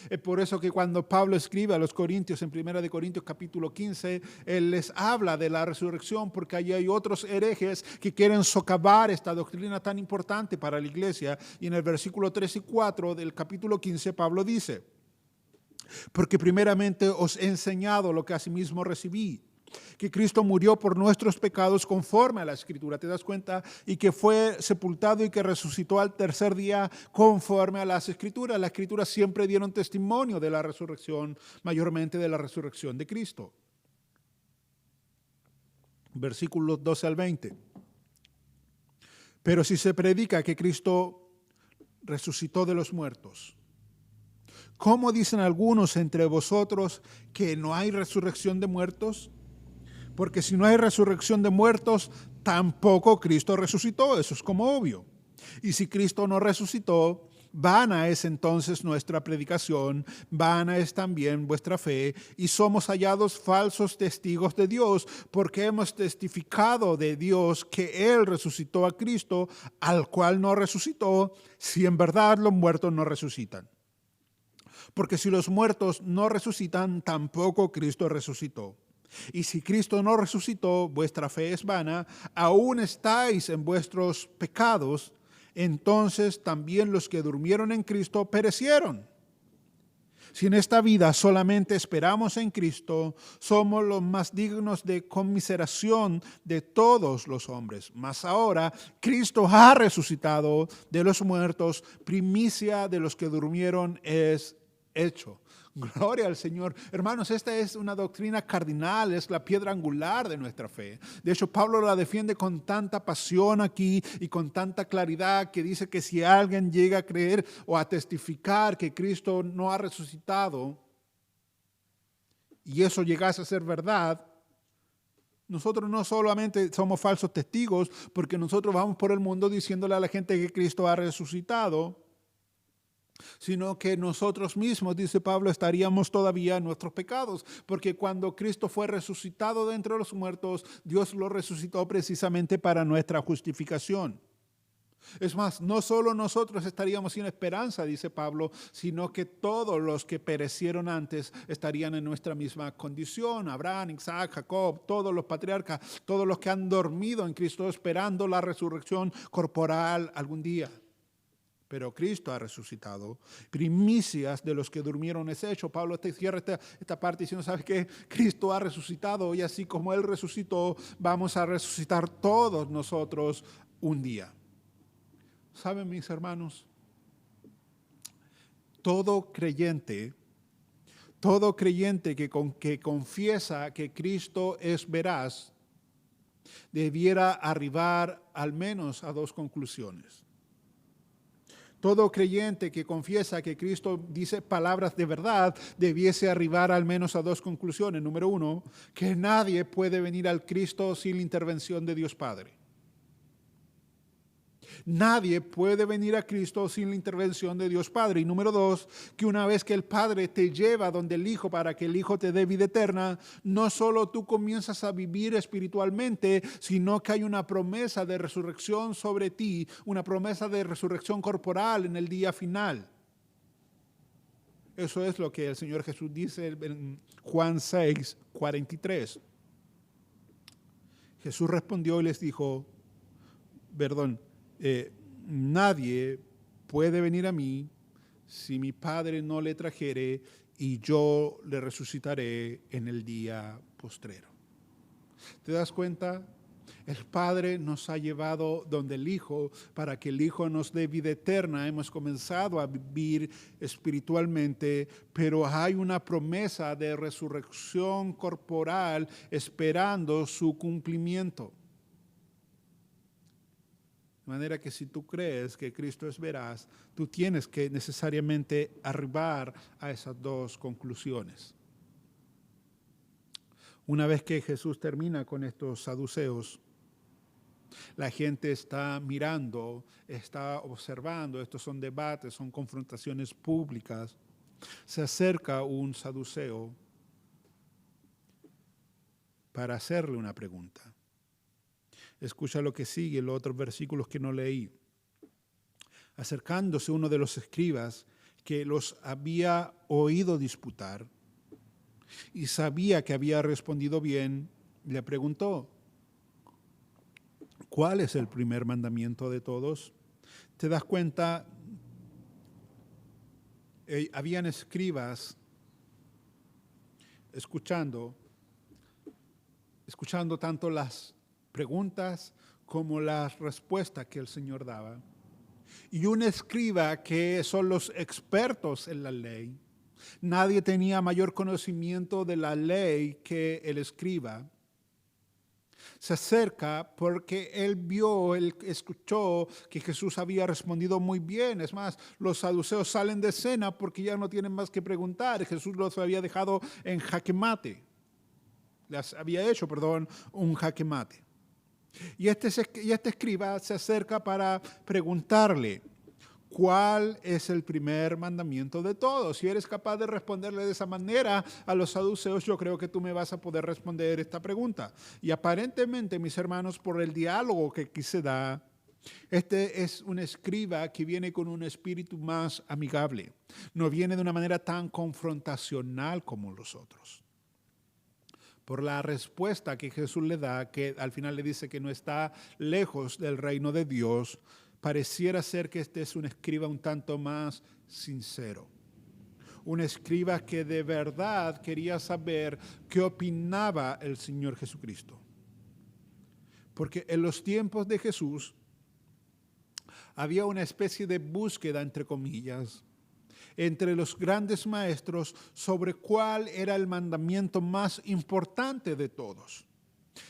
Es por eso que cuando Pablo escribe a los Corintios en 1 Corintios capítulo 15, él les habla de la resurrección porque allí hay otros herejes que quieren socavar esta doctrina tan importante para la iglesia. Y en el versículo 3 y 4 del capítulo 15 Pablo dice, porque primeramente os he enseñado lo que asimismo recibí, que Cristo murió por nuestros pecados conforme a la Escritura, ¿te das cuenta? Y que fue sepultado y que resucitó al tercer día conforme a las Escrituras. Las Escrituras siempre dieron testimonio de la resurrección, mayormente de la resurrección de Cristo. Versículos 12 al 20. Pero si se predica que Cristo resucitó de los muertos, ¿cómo dicen algunos entre vosotros que no hay resurrección de muertos? Porque si no hay resurrección de muertos, tampoco Cristo resucitó. Eso es como obvio. Y si Cristo no resucitó, vana es entonces nuestra predicación, vana es también vuestra fe, y somos hallados falsos testigos de Dios, porque hemos testificado de Dios que Él resucitó a Cristo, al cual no resucitó, si en verdad los muertos no resucitan. Porque si los muertos no resucitan, tampoco Cristo resucitó. Y si Cristo no resucitó, vuestra fe es vana, aún estáis en vuestros pecados, entonces también los que durmieron en Cristo perecieron. Si en esta vida solamente esperamos en Cristo, somos los más dignos de conmiseración de todos los hombres. Mas ahora Cristo ha resucitado de los muertos, primicia de los que durmieron es hecho. Gloria al Señor. Hermanos, esta es una doctrina cardinal, es la piedra angular de nuestra fe. De hecho, Pablo la defiende con tanta pasión aquí y con tanta claridad que dice que si alguien llega a creer o a testificar que Cristo no ha resucitado y eso llegase a ser verdad, nosotros no solamente somos falsos testigos porque nosotros vamos por el mundo diciéndole a la gente que Cristo ha resucitado, sino que nosotros mismos, dice Pablo, estaríamos todavía en nuestros pecados, porque cuando Cristo fue resucitado de entre los muertos, Dios lo resucitó precisamente para nuestra justificación. Es más, no solo nosotros estaríamos sin esperanza, dice Pablo, sino que todos los que perecieron antes estarían en nuestra misma condición. Abraham, Isaac, Jacob, todos los patriarcas, todos los que han dormido en Cristo esperando la resurrección corporal algún día. Pero Cristo ha resucitado. Primicias de los que durmieron es hecho. Pablo cierra esta parte diciendo, ¿sabes qué? Cristo ha resucitado y así como Él resucitó, vamos a resucitar todos nosotros un día. ¿Saben, mis hermanos? Todo creyente que confiesa que Cristo es veraz, debiera arribar al menos a dos conclusiones. Todo creyente que confiesa que Cristo dice palabras de verdad debiese arribar al menos a dos conclusiones. Número uno, que nadie puede venir al Cristo sin la intervención de Dios Padre. Nadie puede venir a Cristo sin la intervención de Dios Padre. Y número dos, que una vez que el Padre te lleva donde el Hijo para que el Hijo te dé vida eterna, no solo tú comienzas a vivir espiritualmente, sino que hay una promesa de resurrección sobre ti, una promesa de resurrección corporal en el día final. Eso es lo que el Señor Jesús dice en Juan 6, 43. Jesús respondió y les dijo, nadie puede venir a mí si mi Padre no le trajere y yo le resucitaré en el día postrero. ¿Te das cuenta? El Padre nos ha llevado donde el Hijo para que el Hijo nos dé vida eterna. Hemos comenzado a vivir espiritualmente, pero hay una promesa de resurrección corporal esperando su cumplimiento. De manera que si tú crees que Cristo es veraz, tú tienes que necesariamente arribar a esas dos conclusiones. Una vez que Jesús termina con estos saduceos, la gente está mirando, está observando, estos son debates, son confrontaciones públicas. Se acerca un saduceo para hacerle una pregunta. Escucha lo que sigue, los otros versículos que no leí. Acercándose uno de los escribas que los había oído disputar y sabía que había respondido bien, le preguntó, ¿cuál es el primer mandamiento de todos? ¿Te das cuenta? Habían escribas escuchando tanto las preguntas como las respuestas que el Señor daba. Y un escriba que son los expertos en la ley. Nadie tenía mayor conocimiento de la ley que el escriba. Se acerca porque él escuchó que Jesús había respondido muy bien. Es más, los saduceos salen de escena porque ya no tienen más que preguntar. Jesús los había dejado en jaque mate. Les había hecho, un jaque mate. Y este escriba se acerca para preguntarle, ¿cuál es el primer mandamiento de todos? Si eres capaz de responderle de esa manera a los saduceos, yo creo que tú me vas a poder responder esta pregunta. Y aparentemente, mis hermanos, por el diálogo que aquí se da, Este es un escriba que viene con un espíritu más amigable. No viene de una manera tan confrontacional como los otros. Por la respuesta que Jesús le da, que al final le dice que no está lejos del reino de Dios, pareciera ser que este es un escriba un tanto más sincero. Un escriba que de verdad quería saber qué opinaba el Señor Jesucristo. Porque en los tiempos de Jesús había una especie de búsqueda, entre comillas, entre los grandes maestros sobre cuál era el mandamiento más importante de todos.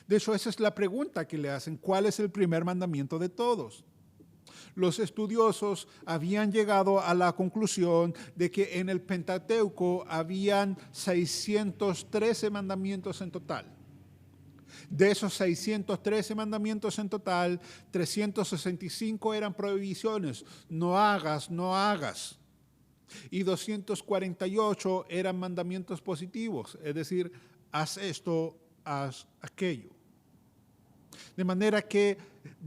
De hecho, esa es la pregunta que le hacen: ¿cuál es el primer mandamiento de todos? Los estudiosos habían llegado a la conclusión de que en el Pentateuco habían 613 mandamientos en total. De esos 613 mandamientos en total, 365 eran prohibiciones: no hagas, no hagas. Y 248 eran mandamientos positivos, es decir, haz esto, haz aquello. De manera que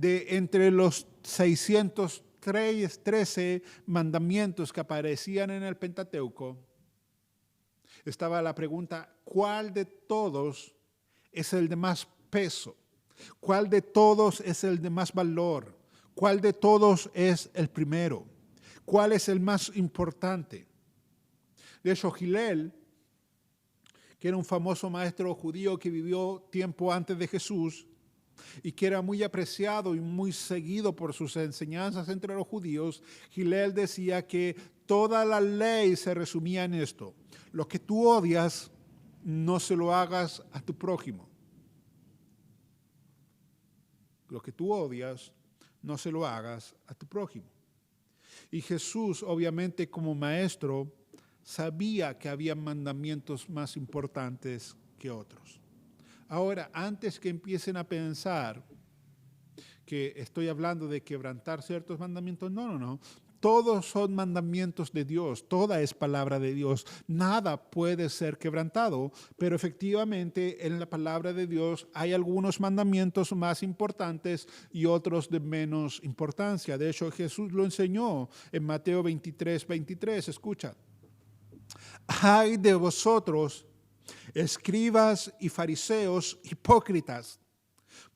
entre los 613 mandamientos que aparecían en el Pentateuco, estaba la pregunta: ¿cuál de todos es el de más peso? ¿Cuál de todos es el de más valor? ¿Cuál de todos es el primero? ¿Cuál es el más importante? De hecho, Hillel, que era un famoso maestro judío que vivió tiempo antes de Jesús y que era muy apreciado y muy seguido por sus enseñanzas entre los judíos, Hillel decía que toda la ley se resumía en esto: lo que tú odias, no se lo hagas a tu prójimo. Lo que tú odias, no se lo hagas a tu prójimo. Y Jesús, obviamente, como maestro, sabía que había mandamientos más importantes que otros. Ahora, antes que empiecen a pensar que estoy hablando de quebrantar ciertos mandamientos, no. Todos son mandamientos de Dios, toda es palabra de Dios, nada puede ser quebrantado, pero efectivamente en la palabra de Dios hay algunos mandamientos más importantes y otros de menos importancia. De hecho, Jesús lo enseñó en Mateo 23, escucha: ay de vosotros, escribas y fariseos hipócritas,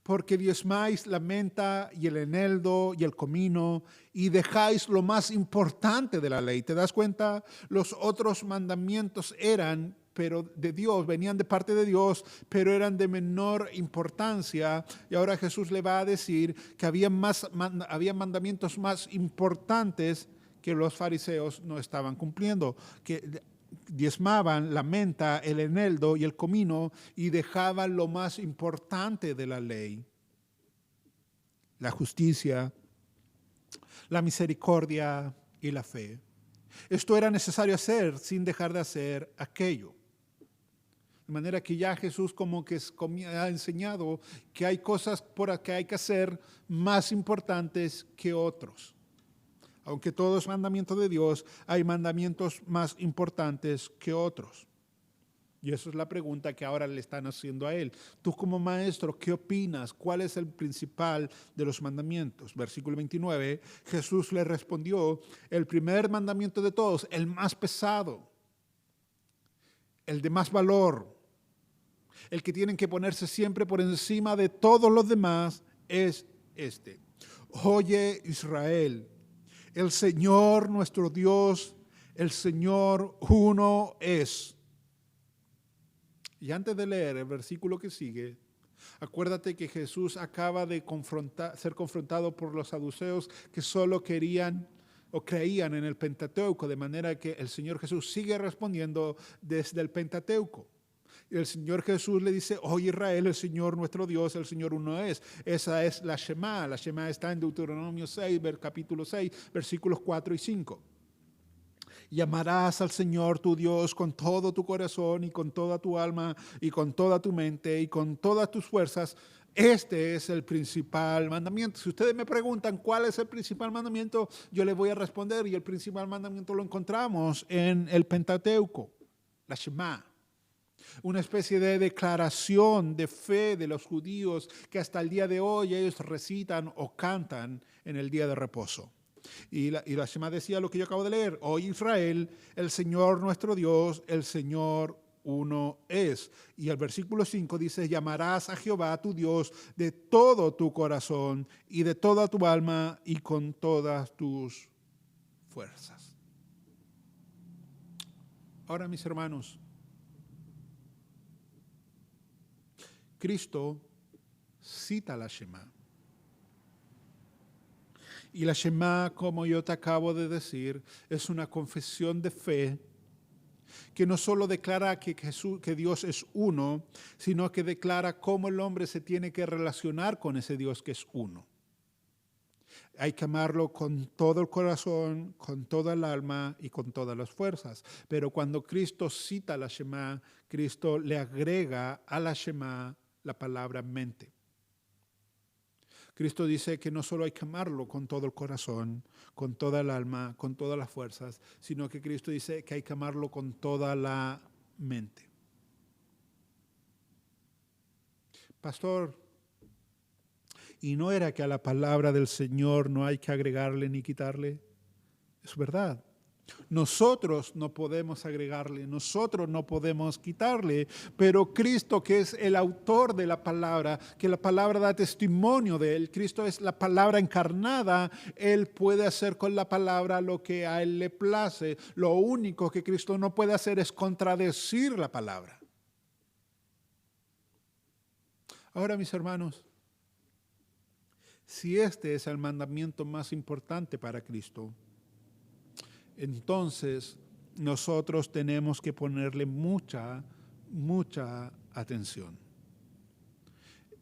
porque diezmáis la menta y el eneldo y el comino y dejáis lo más importante de la ley. ¿Te das cuenta? Los otros mandamientos eran, pero de Dios, venían de parte de Dios, pero eran de menor importancia. Y ahora Jesús le va a decir que había mandamientos más importantes que los fariseos no estaban cumpliendo, que diezmaban la menta, el eneldo y el comino y dejaban lo más importante de la ley: la justicia, la misericordia y la fe. Esto era necesario hacer sin dejar de hacer aquello. De manera que ya Jesús como que ha enseñado que hay cosas que hay que hacer más importantes que otros. Aunque todo es mandamiento de Dios, hay mandamientos más importantes que otros. Y eso es la pregunta que ahora le están haciendo a él. Tú como maestro, ¿qué opinas? ¿Cuál es el principal de los mandamientos? Versículo 29, Jesús le respondió: el primer mandamiento de todos, el más pesado, el de más valor, el que tienen que ponerse siempre por encima de todos los demás, es este: oye, Israel, el Señor nuestro Dios, el Señor uno es. Y antes de leer el versículo que sigue, acuérdate que Jesús acaba de ser confrontado por los saduceos que solo querían o creían en el Pentateuco, de manera que el Señor Jesús sigue respondiendo desde el Pentateuco. Y el Señor Jesús le dice: oye Israel, el Señor nuestro Dios, el Señor uno es. Esa es la Shema. La Shema está en Deuteronomio 6, capítulo 6, versículos 4 y 5. Y amarás al Señor tu Dios con todo tu corazón y con toda tu alma y con toda tu mente y con todas tus fuerzas. Este es el principal mandamiento. Si ustedes me preguntan cuál es el principal mandamiento, yo les voy a responder, y el principal mandamiento lo encontramos en el Pentateuco, la Shema. Una especie de declaración de fe de los judíos que hasta el día de hoy ellos recitan o cantan en el día de reposo. Y la Shema decía lo que yo acabo de leer: Oye Israel, el Señor nuestro Dios, el Señor uno es. Y el versículo 5 dice: llamarás a Jehová tu Dios de todo tu corazón y de toda tu alma y con todas tus fuerzas. Ahora, mis hermanos, Cristo cita la Shema. Y la Shema, como yo te acabo de decir, es una confesión de fe que no solo declara que Dios es uno, sino que declara cómo el hombre se tiene que relacionar con ese Dios que es uno. Hay que amarlo con todo el corazón, con toda el alma y con todas las fuerzas. Pero cuando Cristo cita la Shema, Cristo le agrega a la Shema la palabra mente. Cristo dice que no solo hay que amarlo con todo el corazón, con toda el alma, con todas las fuerzas, sino que Cristo dice que hay que amarlo con toda la mente. Pastor, ¿y no era que a la palabra del Señor no hay que agregarle ni quitarle? Es verdad. Nosotros no podemos agregarle, nosotros no podemos quitarle, pero Cristo, que es el autor de la palabra, que la palabra da testimonio de él, Cristo es la palabra encarnada, él puede hacer con la palabra lo que a él le place. Lo único que Cristo no puede hacer es contradecir la palabra. Ahora, mis hermanos, si este es el mandamiento más importante para Cristo, entonces nosotros tenemos que ponerle mucha atención.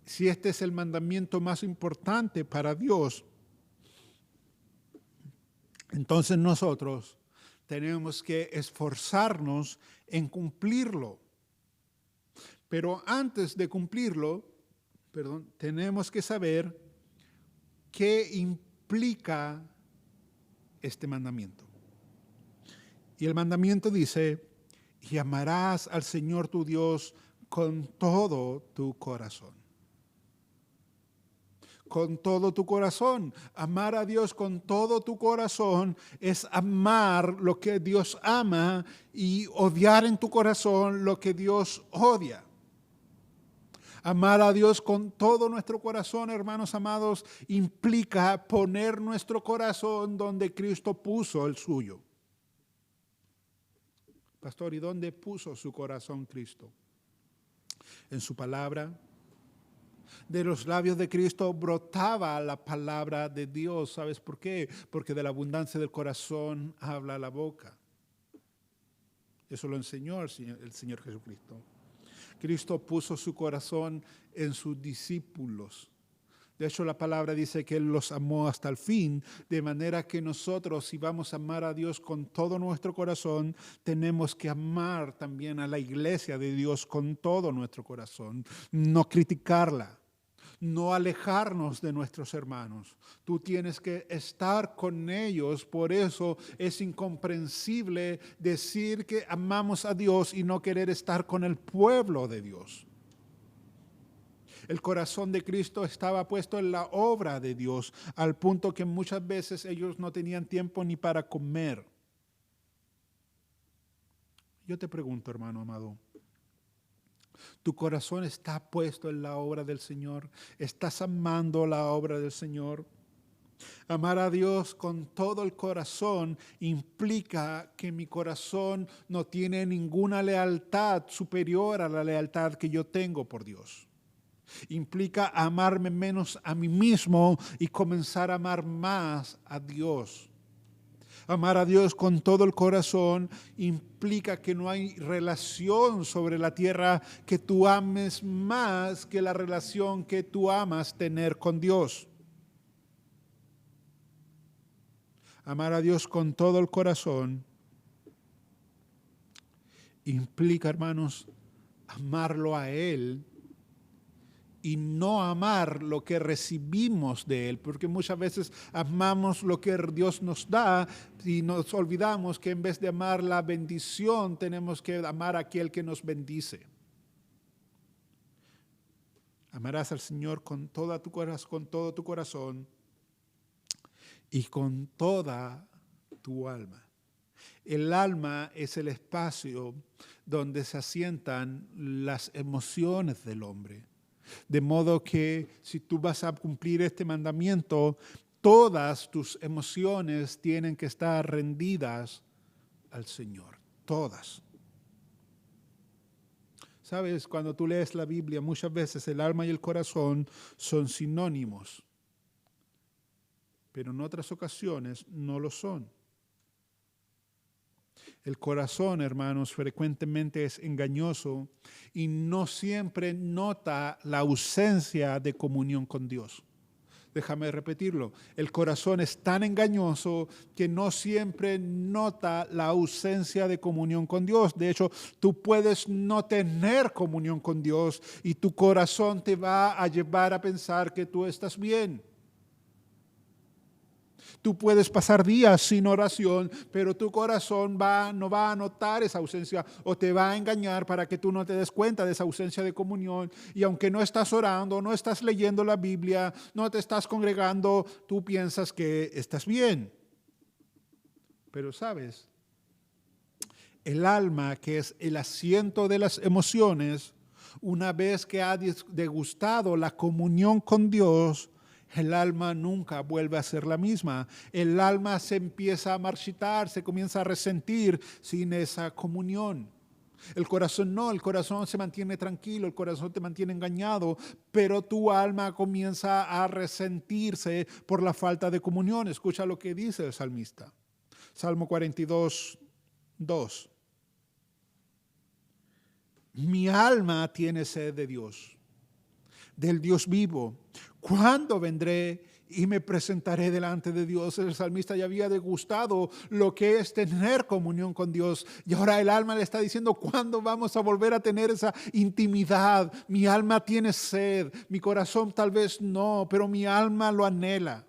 Si este es el mandamiento más importante para Dios, entonces nosotros tenemos que esforzarnos en cumplirlo. Pero antes de cumplirlo, tenemos que saber qué implica este mandamiento. Y el mandamiento dice: y amarás al Señor tu Dios con todo tu corazón. Con todo tu corazón. Amar a Dios con todo tu corazón es amar lo que Dios ama y odiar en tu corazón lo que Dios odia. Amar a Dios con todo nuestro corazón, hermanos amados, implica poner nuestro corazón donde Cristo puso el suyo. Pastor, ¿y dónde puso su corazón Cristo? En su palabra. De los labios de Cristo brotaba la palabra de Dios. ¿Sabes por qué? Porque de la abundancia del corazón habla la boca. Eso lo enseñó el Señor Jesucristo. Cristo puso su corazón en sus discípulos. De hecho, la palabra dice que Él los amó hasta el fin, de manera que nosotros, si vamos a amar a Dios con todo nuestro corazón, tenemos que amar también a la iglesia de Dios con todo nuestro corazón. No criticarla, no alejarnos de nuestros hermanos. Tú tienes que estar con ellos, por eso es incomprensible decir que amamos a Dios y no querer estar con el pueblo de Dios. El corazón de Cristo estaba puesto en la obra de Dios, al punto que muchas veces ellos no tenían tiempo ni para comer. Yo te pregunto, hermano amado, ¿tu corazón está puesto en la obra del Señor? ¿Estás amando la obra del Señor? Amar a Dios con todo el corazón implica que mi corazón no tiene ninguna lealtad superior a la lealtad que yo tengo por Dios. Implica amarme menos a mí mismo y comenzar a amar más a Dios. Amar a Dios con todo el corazón implica que no hay relación sobre la tierra que tú ames más que la relación que tú amas tener con Dios. Amar a Dios con todo el corazón implica, hermanos, amarlo a Él y no amar lo que recibimos de Él, porque muchas veces amamos lo que Dios nos da y nos olvidamos que en vez de amar la bendición, tenemos que amar a aquel que nos bendice. Amarás al Señor con todo tu corazón y con toda tu alma. El alma es el espacio donde se asientan las emociones del hombre. De modo que si tú vas a cumplir este mandamiento, todas tus emociones tienen que estar rendidas al Señor. Todas. Sabes, cuando tú lees la Biblia, muchas veces el alma y el corazón son sinónimos, pero en otras ocasiones no lo son. El corazón, hermanos, frecuentemente es engañoso y no siempre nota la ausencia de comunión con Dios. Déjame repetirlo. El corazón es tan engañoso que no siempre nota la ausencia de comunión con Dios. De hecho, tú puedes no tener comunión con Dios y tu corazón te va a llevar a pensar que tú estás bien. Tú puedes pasar días sin oración, pero tu corazón no va a notar esa ausencia o te va a engañar para que tú no te des cuenta de esa ausencia de comunión. Y aunque no estás orando, no estás leyendo la Biblia, no te estás congregando, tú piensas que estás bien. Pero sabes, el alma, que es el asiento de las emociones, una vez que ha degustado la comunión con Dios, el alma nunca vuelve a ser la misma. El alma se empieza a marchitar, se comienza a resentir sin esa comunión. El corazón no, el corazón se mantiene tranquilo, el corazón te mantiene engañado, pero tu alma comienza a resentirse por la falta de comunión. Escucha lo que dice el salmista. Salmo 42, 2. Mi alma tiene sed de Dios, del Dios vivo. ¿Cuándo vendré y me presentaré delante de Dios? El salmista ya había degustado lo que es tener comunión con Dios. Y ahora el alma le está diciendo, ¿cuándo vamos a volver a tener esa intimidad? Mi alma tiene sed, mi corazón tal vez no, pero mi alma lo anhela.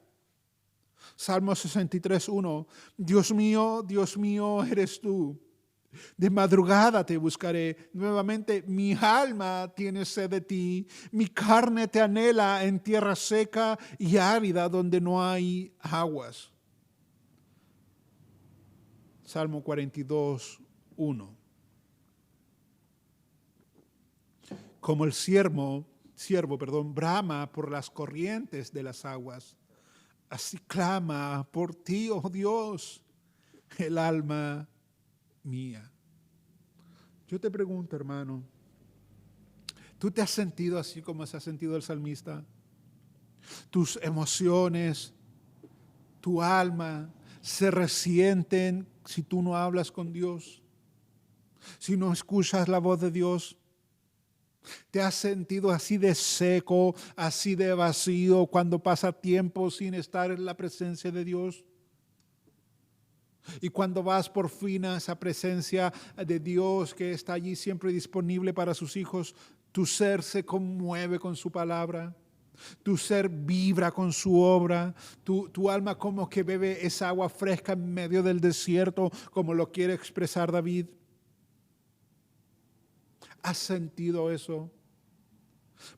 Salmo 63, 1. Dios mío, eres tú. De madrugada te buscaré. Nuevamente, mi alma tiene sed de ti. Mi carne te anhela en tierra seca y árida donde no hay aguas. Salmo 42, 1. Como el siervo, brama por las corrientes de las aguas, así clama por ti, oh Dios, el alma mía. Yo te pregunto, hermano, ¿tú te has sentido así como se ha sentido el salmista? Tus emociones, tu alma se resienten si tú no hablas con Dios, si no escuchas la voz de Dios. ¿Te has sentido así de seco, así de vacío cuando pasa tiempo sin estar en la presencia de Dios? Y cuando vas por fin a esa presencia de Dios que está allí siempre disponible para sus hijos, tu ser se conmueve con su palabra, tu ser vibra con su obra, tu alma como que bebe esa agua fresca en medio del desierto, como lo quiere expresar David. ¿Has sentido eso?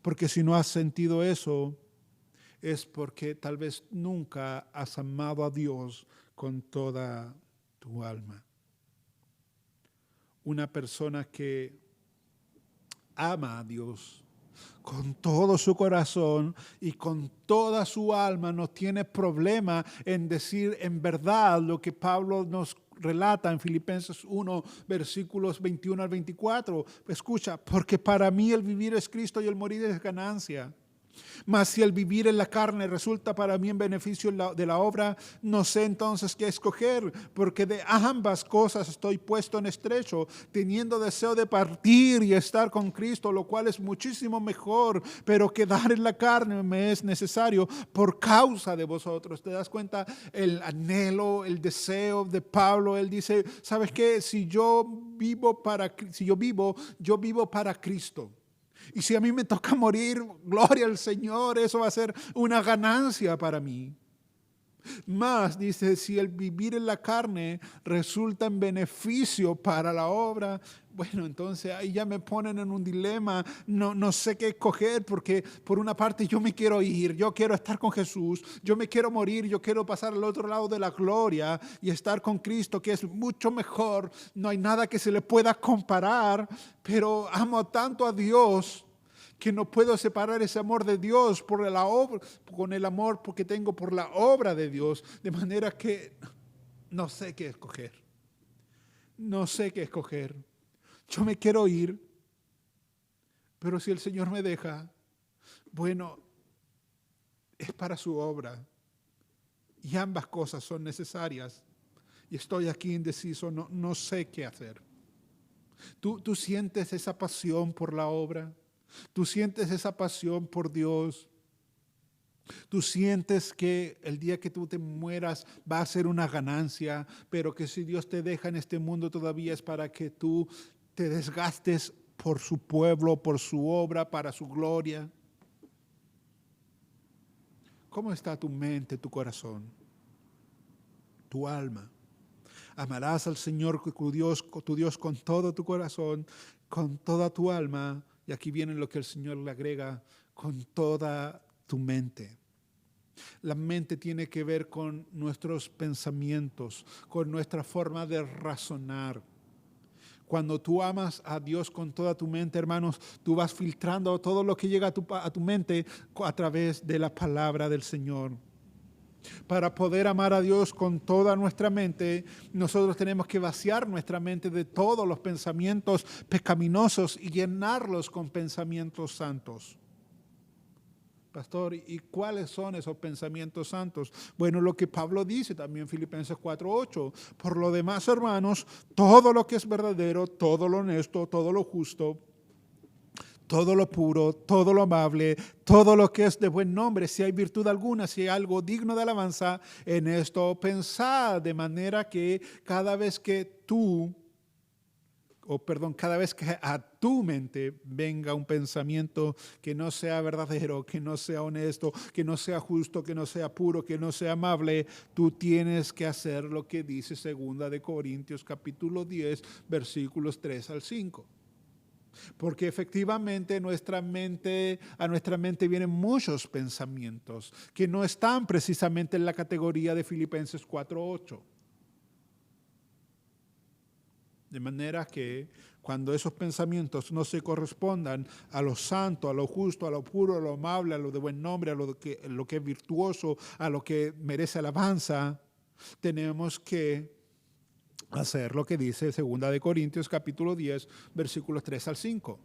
Porque si no has sentido eso, es porque tal vez nunca has amado a Dios con toda tu alma. Una persona que ama a Dios con todo su corazón y con toda su alma no tiene problema en decir en verdad lo que Pablo nos relata en Filipenses 1, versículos 21 al 24. Escucha, porque para mí el vivir es Cristo y el morir es ganancia. Mas si el vivir en la carne resulta para mí en beneficio de la obra, no sé entonces qué escoger, porque de ambas cosas estoy puesto en estrecho, teniendo deseo de partir y estar con Cristo, lo cual es muchísimo mejor, pero quedar en la carne me es necesario por causa de vosotros. ¿Te das cuenta? El anhelo, el deseo de Pablo. Él dice, ¿sabes qué? Yo vivo para Cristo. Y si a mí me toca morir, gloria al Señor, eso va a ser una ganancia para mí. Más, dice, si el vivir en la carne resulta en beneficio para la obra, bueno, entonces ahí ya me ponen en un dilema, no sé qué escoger, porque por una parte yo me quiero ir, yo quiero estar con Jesús, yo me quiero morir, yo quiero pasar al otro lado de la gloria y estar con Cristo, que es mucho mejor, no hay nada que se le pueda comparar, pero amo tanto a Dios que no puedo separar ese amor de Dios por la obra, con el amor que tengo por la obra de Dios, de manera que no sé qué escoger. No sé qué escoger. Yo me quiero ir, pero si el Señor me deja, bueno, es para su obra. Y ambas cosas son necesarias. Y estoy aquí indeciso, no sé qué hacer. ¿Tú sientes esa pasión por la obra? ¿Tú sientes esa pasión por Dios? ¿Tú sientes que el día que tú te mueras va a ser una ganancia, pero que si Dios te deja en este mundo todavía es para que tú te desgastes por su pueblo, por su obra, para su gloria? ¿Cómo está tu mente, tu corazón, tu alma? Amarás al Señor tu Dios con todo tu corazón, con toda tu alma. Y aquí viene lo que el Señor le agrega, con toda tu mente. La mente tiene que ver con nuestros pensamientos, con nuestra forma de razonar. Cuando tú amas a Dios con toda tu mente, hermanos, tú vas filtrando todo lo que llega a tu mente a través de la palabra del Señor. Para poder amar a Dios con toda nuestra mente, nosotros tenemos que vaciar nuestra mente de todos los pensamientos pecaminosos y llenarlos con pensamientos santos. Pastor, ¿y cuáles son esos pensamientos santos? Bueno, lo que Pablo dice también en Filipenses 4:8. Por lo demás, hermanos, todo lo que es verdadero, todo lo honesto, todo lo justo, todo lo puro, todo lo amable, todo lo que es de buen nombre, si hay virtud alguna, si hay algo digno de alabanza, en esto pensad, de manera que cada vez que a tu mente venga un pensamiento que no sea verdadero, que no sea honesto, que no sea justo, que no sea puro, que no sea amable, tú tienes que hacer lo que dice 2 de Corintios capítulo 10, versículos 3 al 5. Porque efectivamente a nuestra mente vienen muchos pensamientos que no están precisamente en la categoría de Filipenses 4:8. De manera que cuando esos pensamientos no se correspondan a lo santo, a lo justo, a lo puro, a lo amable, a lo de buen nombre, a lo que es virtuoso, a lo que merece alabanza, tenemos que hacer lo que dice 2 de Corintios capítulo 10, versículos 3 al 5.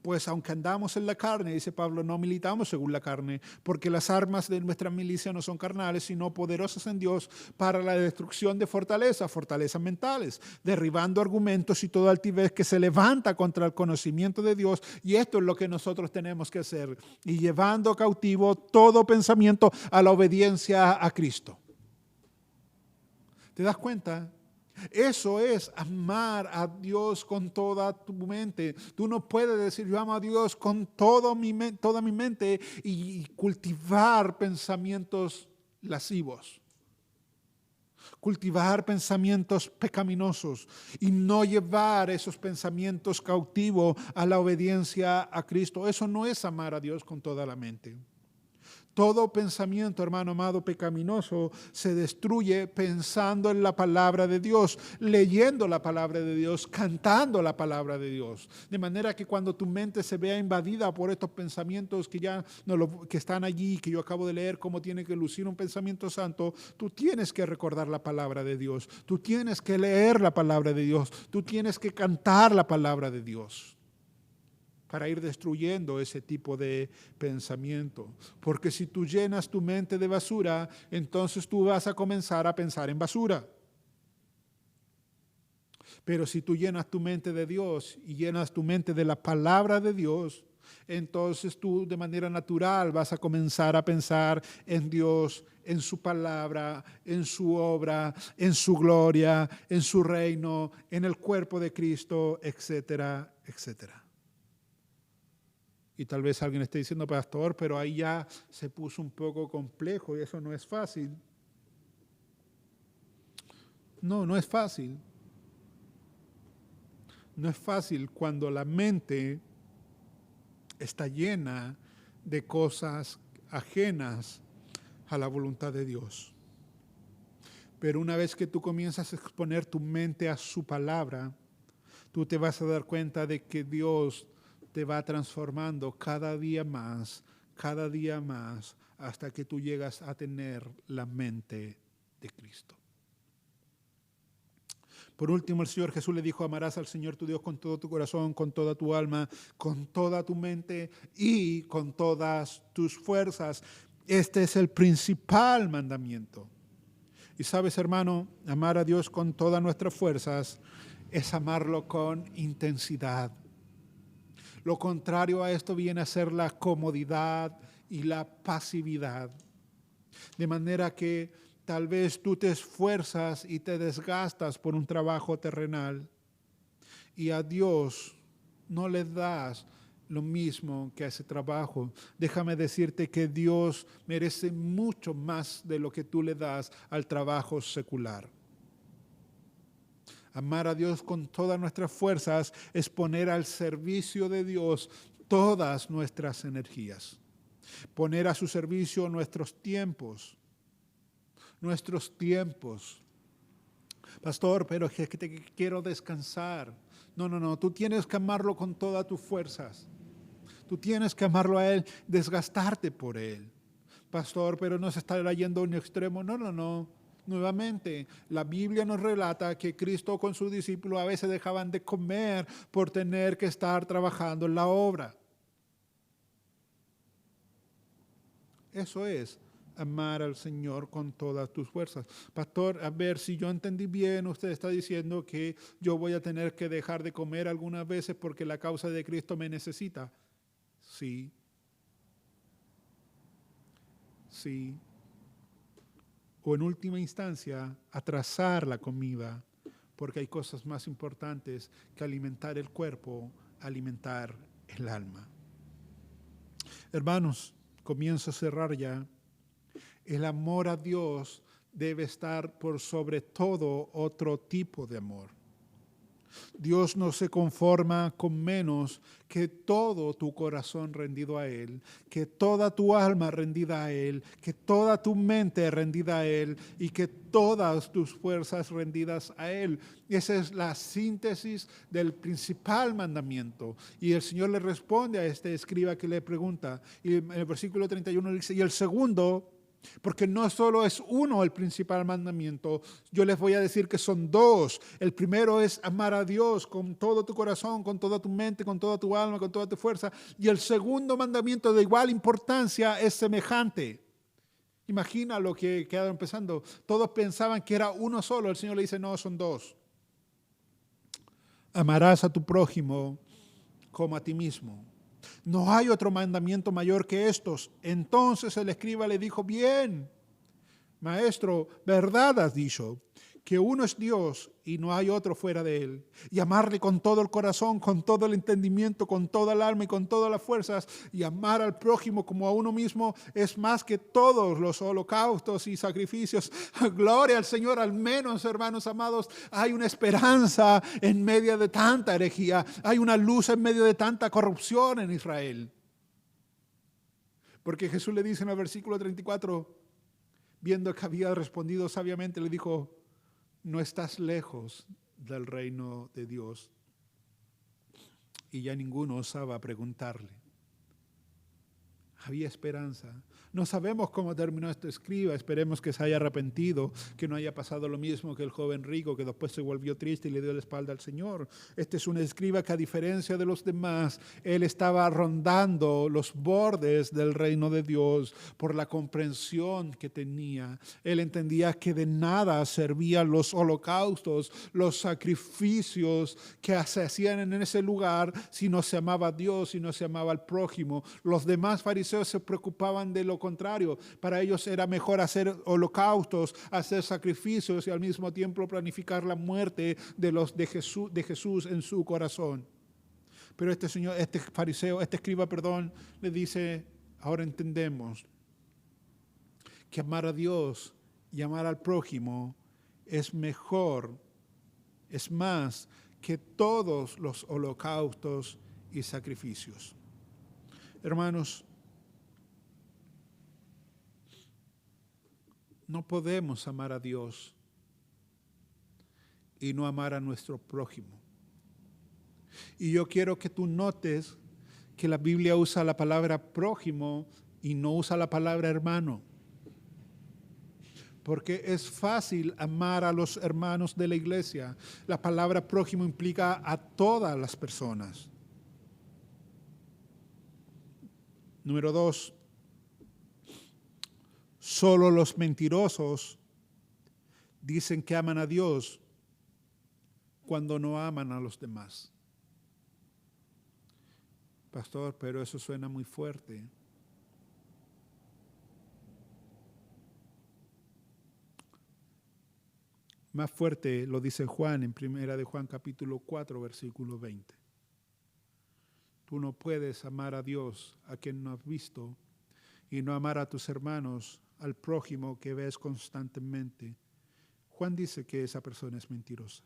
Pues aunque andamos en la carne, dice Pablo, no militamos según la carne, porque las armas de nuestra milicia no son carnales, sino poderosas en Dios para la destrucción de fortalezas mentales, derribando argumentos y toda altivez que se levanta contra el conocimiento de Dios. Y esto es lo que nosotros tenemos que hacer, y llevando cautivo todo pensamiento a la obediencia a Cristo. ¿Te das cuenta? Eso es amar a Dios con toda tu mente. Tú no puedes decir yo amo a Dios con toda mi mente y cultivar pensamientos lascivos, cultivar pensamientos pecaminosos y no llevar esos pensamientos cautivos a la obediencia a Cristo. Eso no es amar a Dios con toda la mente. Todo pensamiento, hermano amado, pecaminoso se destruye pensando en la palabra de Dios, leyendo la palabra de Dios, cantando la palabra de Dios. De manera que cuando tu mente se vea invadida por estos pensamientos que están allí, que yo acabo de leer, cómo tiene que lucir un pensamiento santo, tú tienes que recordar la palabra de Dios, tú tienes que leer la palabra de Dios, tú tienes que cantar la palabra de Dios, para ir destruyendo ese tipo de pensamiento. Porque si tú llenas tu mente de basura, entonces tú vas a comenzar a pensar en basura. Pero si tú llenas tu mente de Dios y llenas tu mente de la palabra de Dios, entonces tú de manera natural vas a comenzar a pensar en Dios, en su palabra, en su obra, en su gloria, en su reino, en el cuerpo de Cristo, etcétera, etcétera. Y tal vez alguien esté diciendo, pastor, pero ahí ya se puso un poco complejo y eso no es fácil. No, no es fácil. No es fácil cuando la mente está llena de cosas ajenas a la voluntad de Dios. Pero una vez que tú comienzas a exponer tu mente a su palabra, tú te vas a dar cuenta de que Dios te va transformando cada día más, hasta que tú llegas a tener la mente de Cristo. Por último, el Señor Jesús le dijo, amarás al Señor tu Dios con todo tu corazón, con toda tu alma, con toda tu mente y con todas tus fuerzas. Este es el principal mandamiento. Y sabes, hermano, amar a Dios con todas nuestras fuerzas es amarlo con intensidad. Lo contrario a esto viene a ser la comodidad y la pasividad. De manera que tal vez tú te esfuerzas y te desgastas por un trabajo terrenal y a Dios no le das lo mismo que a ese trabajo. Déjame decirte que Dios merece mucho más de lo que tú le das al trabajo secular. Amar a Dios con todas nuestras fuerzas es poner al servicio de Dios todas nuestras energías. Poner a su servicio nuestros tiempos. Pastor, pero es que te quiero descansar. No, tú tienes que amarlo con todas tus fuerzas. Tú tienes que amarlo a Él, desgastarte por Él. Pastor, pero no se está yendo a un extremo. No. Nuevamente, la Biblia nos relata que Cristo con sus discípulos a veces dejaban de comer por tener que estar trabajando en la obra. Eso es amar al Señor con todas tus fuerzas. Pastor, a ver si yo entendí bien, usted está diciendo que yo voy a tener que dejar de comer algunas veces porque la causa de Cristo me necesita. Sí. O en última instancia, atrasar la comida, porque hay cosas más importantes que alimentar el cuerpo, alimentar el alma. Hermanos, comienzo a cerrar ya. El amor a Dios debe estar por sobre todo otro tipo de amor. Dios no se conforma con menos que todo tu corazón rendido a Él, que toda tu alma rendida a Él, que toda tu mente rendida a Él y que todas tus fuerzas rendidas a Él. Esa es la síntesis del principal mandamiento. Y el Señor le responde a este escriba que le pregunta. Y en el versículo 31 dice, y el segundo, porque no solo es uno el principal mandamiento, yo les voy a decir que son dos. El primero es amar a Dios con todo tu corazón, con toda tu mente, con toda tu alma, con toda tu fuerza. Y el segundo mandamiento de igual importancia es semejante. Imagina lo que quedaron empezando. Todos pensaban que era uno solo. El Señor le dice, no, son dos. Amarás a tu prójimo como a ti mismo. No hay otro mandamiento mayor que estos. Entonces el escriba le dijo, bien, maestro, verdad has dicho, que uno es Dios y no hay otro fuera de Él. Y amarle con todo el corazón, con todo el entendimiento, con toda el alma y con todas las fuerzas. Y amar al prójimo como a uno mismo es más que todos los holocaustos y sacrificios. Gloria al Señor, al menos, hermanos amados, hay una esperanza en medio de tanta herejía. Hay una luz en medio de tanta corrupción en Israel. Porque Jesús le dice en el versículo 34, viendo que había respondido sabiamente, le dijo, no estás lejos del reino de Dios. Y ya ninguno osaba preguntarle. Había esperanza. No sabemos cómo terminó este escriba, esperemos que se haya arrepentido, que no haya pasado lo mismo que el joven rico que después se volvió triste y le dio la espalda al Señor. Este es un escriba que a diferencia de los demás, él estaba rondando los bordes del reino de Dios por la comprensión que tenía. Él entendía que de nada servían los holocaustos, los sacrificios que se hacían en ese lugar si no se amaba a Dios, si no se amaba al prójimo. Los demás fariseos se preocupaban de lo contrario. Para ellos era mejor hacer holocaustos, hacer sacrificios y al mismo tiempo planificar la muerte de Jesús en su corazón. Pero este fariseo, este escriba, le dice, ahora entendemos que amar a Dios y amar al prójimo es mejor, es más que todos los holocaustos y sacrificios. Hermanos, no podemos amar a Dios y no amar a nuestro prójimo. Y yo quiero que tú notes que la Biblia usa la palabra prójimo y no usa la palabra hermano. Porque es fácil amar a los hermanos de la iglesia. La palabra prójimo implica a todas las personas. Número 2. Solo los mentirosos dicen que aman a Dios cuando no aman a los demás. Pastor, pero eso suena muy fuerte. Más fuerte lo dice Juan en 1 de Juan capítulo 4, versículo 20. Tú no puedes amar a Dios a quien no has visto y no amar a tus hermanos, al prójimo que ves constantemente. Juan dice que esa persona es mentirosa.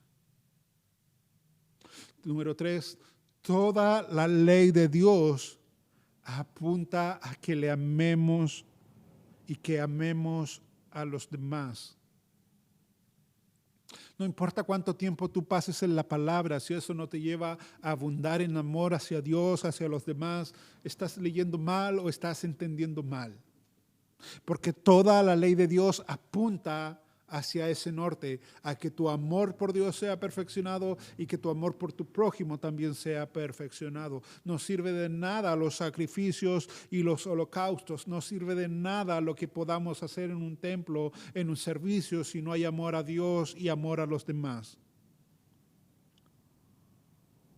Número 3, toda la ley de Dios apunta a que le amemos y que amemos a los demás. No importa cuánto tiempo tú pases en la palabra, si eso no te lleva a abundar en amor hacia Dios, hacia los demás, estás leyendo mal o estás entendiendo mal. Porque toda la ley de Dios apunta hacia ese norte, a que tu amor por Dios sea perfeccionado y que tu amor por tu prójimo también sea perfeccionado. No sirve de nada los sacrificios y los holocaustos, no sirve de nada lo que podamos hacer en un templo, en un servicio, si no hay amor a Dios y amor a los demás.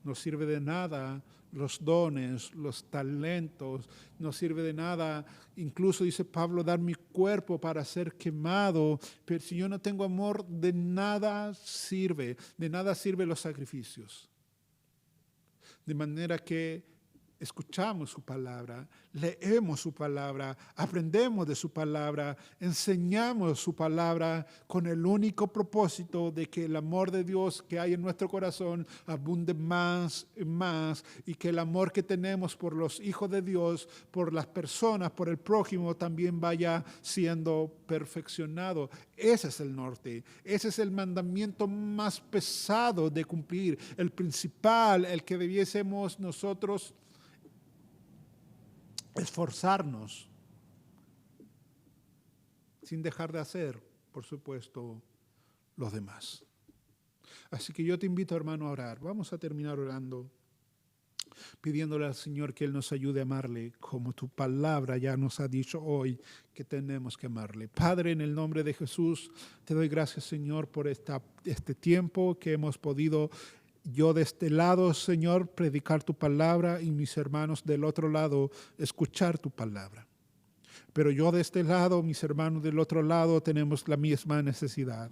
No sirve de nada los dones, los talentos, no sirve de nada, incluso dice Pablo, dar mi cuerpo para ser quemado, pero si yo no tengo amor, de nada sirven los sacrificios. De manera que escuchamos su palabra, leemos su palabra, aprendemos de su palabra, enseñamos su palabra con el único propósito de que el amor de Dios que hay en nuestro corazón abunde más y más y que el amor que tenemos por los hijos de Dios, por las personas, por el prójimo también vaya siendo perfeccionado. Ese es el norte, ese es el mandamiento más pesado de cumplir, el principal, el que debiésemos nosotros esforzarnos sin dejar de hacer, por supuesto, los demás. Así que yo te invito, hermano, a orar. Vamos a terminar orando, pidiéndole al Señor que Él nos ayude a amarle, como tu palabra ya nos ha dicho hoy que tenemos que amarle. Padre, en el nombre de Jesús, te doy gracias, Señor, por este tiempo que hemos podido yo de este lado, Señor, predicar tu palabra y mis hermanos del otro lado escuchar tu palabra. Pero yo de este lado, mis hermanos del otro lado, tenemos la misma necesidad.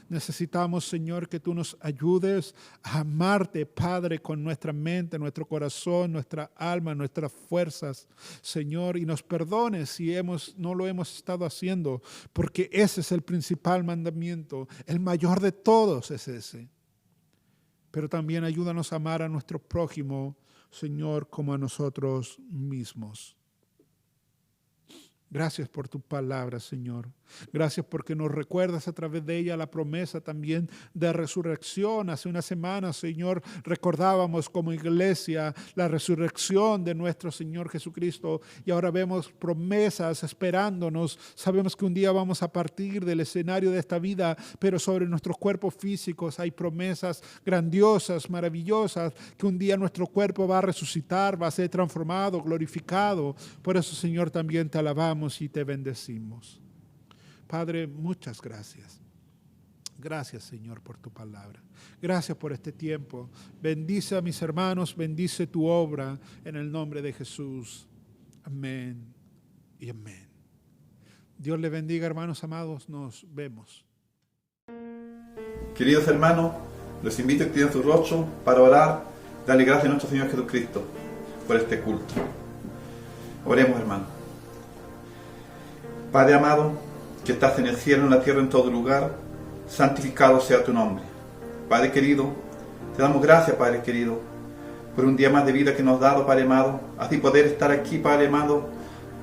Necesitamos, Señor, que tú nos ayudes a amarte, Padre, con nuestra mente, nuestro corazón, nuestra alma, nuestras fuerzas, Señor, y nos perdones si no lo hemos estado haciendo, porque ese es el principal mandamiento, el mayor de todos es ese. Pero también ayúdanos a amar a nuestro prójimo, Señor, como a nosotros mismos. Gracias por tu palabra, Señor. Gracias porque nos recuerdas a través de ella la promesa también de resurrección. Hace una semana, Señor, recordábamos como iglesia la resurrección de nuestro Señor Jesucristo y ahora vemos promesas esperándonos. Sabemos que un día vamos a partir del escenario de esta vida, pero sobre nuestros cuerpos físicos hay promesas grandiosas, maravillosas, que un día nuestro cuerpo va a resucitar, va a ser transformado, glorificado. Por eso, Señor, también te alabamos y te bendecimos. Padre, muchas gracias. Gracias, Señor, por tu palabra. Gracias por este tiempo. Bendice a mis hermanos, bendice tu obra en el nombre de Jesús. Amén y amén. Dios le bendiga, hermanos amados. Nos vemos. Queridos hermanos, los invito a extender su rostro para orar Dale gracias a nuestro Señor Jesucristo por este culto. Oremos, hermano. Padre amado, que estás en el cielo, en la tierra, en todo lugar, santificado sea tu nombre. Padre querido, te damos gracias, Padre querido, por un día más de vida que nos has dado, Padre amado, así poder estar aquí, Padre amado,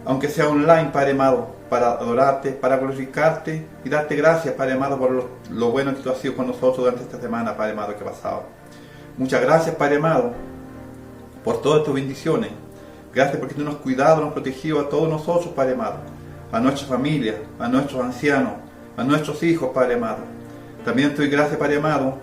aunque sea online, Padre amado, para adorarte, para glorificarte y darte gracias, Padre amado, por lo bueno que tú has sido con nosotros durante esta semana, Padre amado, que ha pasado. Muchas gracias, Padre amado, por todas tus bendiciones. Gracias porque tú nos has cuidado, nos has protegido a todos nosotros, Padre amado, a nuestra familia, a nuestros ancianos, a nuestros hijos, Padre amado. También te doy gracias, Padre amado,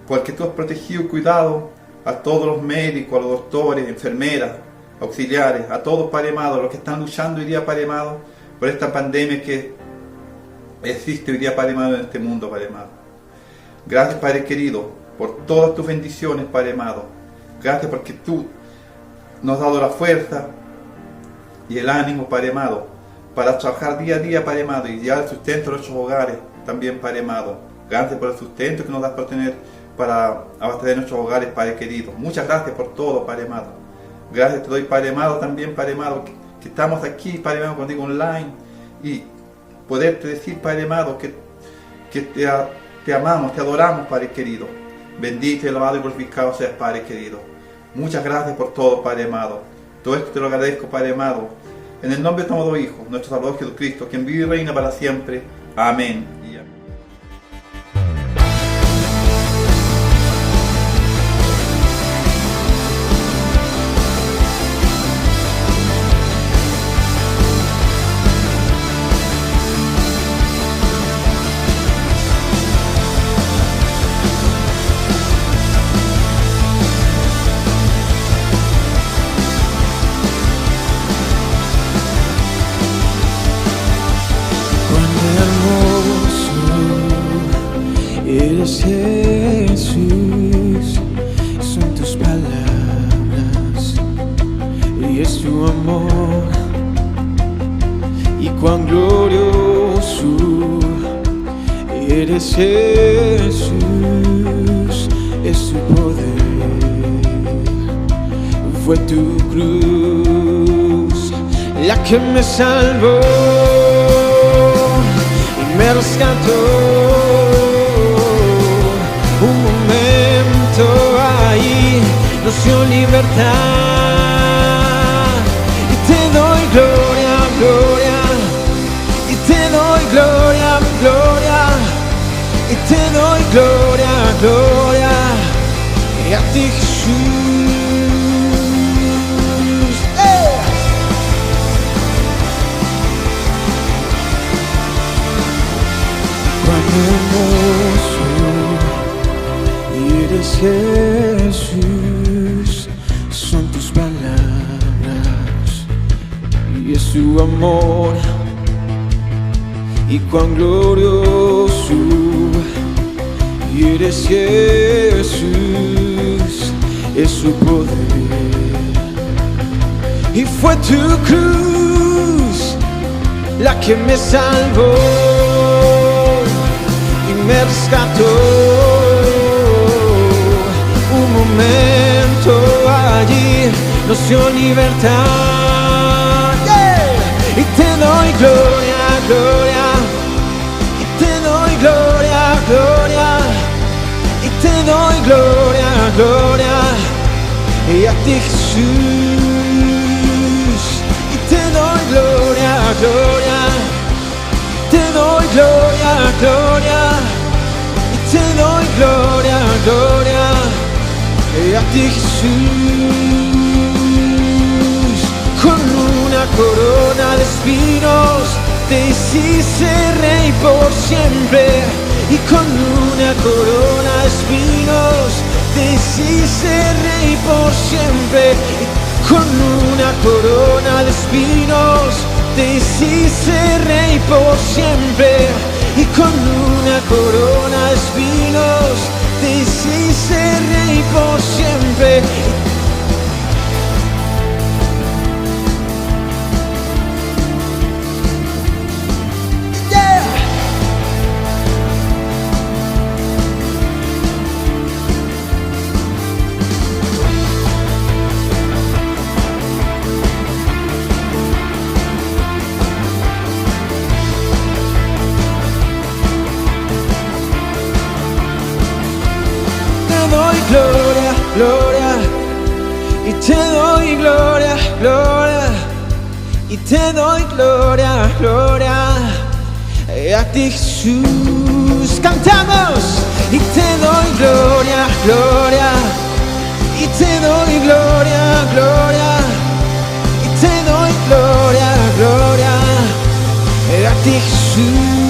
porque tú has protegido y cuidado a todos los médicos, a los doctores, enfermeras, auxiliares, a todos, Padre amado, los que están luchando hoy día, Padre amado, por esta pandemia que existe hoy día, Padre amado, en este mundo, Padre amado. Gracias, Padre querido, por todas tus bendiciones, Padre amado. Gracias porque tú nos has dado la fuerza y el ánimo, Padre amado, para trabajar día a día, Padre amado, y llevar el sustento a nuestros hogares también, Padre amado. Gracias por el sustento que nos das para abastecer nuestros hogares, Padre querido. Muchas gracias por todo, Padre amado. Gracias te doy, Padre amado, también, Padre amado, que estamos aquí, Padre amado, contigo online, y poderte decir, Padre amado, que te amamos, te adoramos, Padre querido. Bendito y alabado y glorificado seas, Padre querido. Muchas gracias por todo, Padre amado. Todo esto te lo agradezco, Padre amado, en el nombre de tu amado Hijo, nuestro Salvador Jesucristo, quien vive y reina para siempre. Amén. Eres Jesús, son tus palabras y es tu amor, y cuán glorioso eres Jesús, es tu poder, fue tu cruz la que me salvó y me rescató. Un momento ahí nos dio libertad y te doy gloria, gloria, y te doy gloria, gloria, y te doy gloria, gloria, y a ti, Jesús. Cuán hermoso eres Jesús, son tus palabras y es tu amor, y cuán glorioso eres Jesús, es su poder, y fue tu cruz la que me salvó y me rescató. Un momento allí nos dio libertad, y te doy gloria, gloria, y te doy gloria, gloria, y te doy gloria, gloria, y a ti, Jesús, y te doy gloria, gloria, te doy gloria, gloria, y te doy gloria, gloria, y a ti, Jesús. Con una corona de espinos te hiciste rey por siempre, y con una corona de espinos te hiciste rey por siempre, y con una corona de espinos te hiciste rey por siempre, y con una corona de espinos te hiciste rey por siempre. gloria, y te doy gloria, gloria, y te doy gloria, gloria, a ti Jesús. Cantamos, y te doy gloria, gloria, y te doy gloria, gloria, y te doy gloria, gloria, a ti Jesús.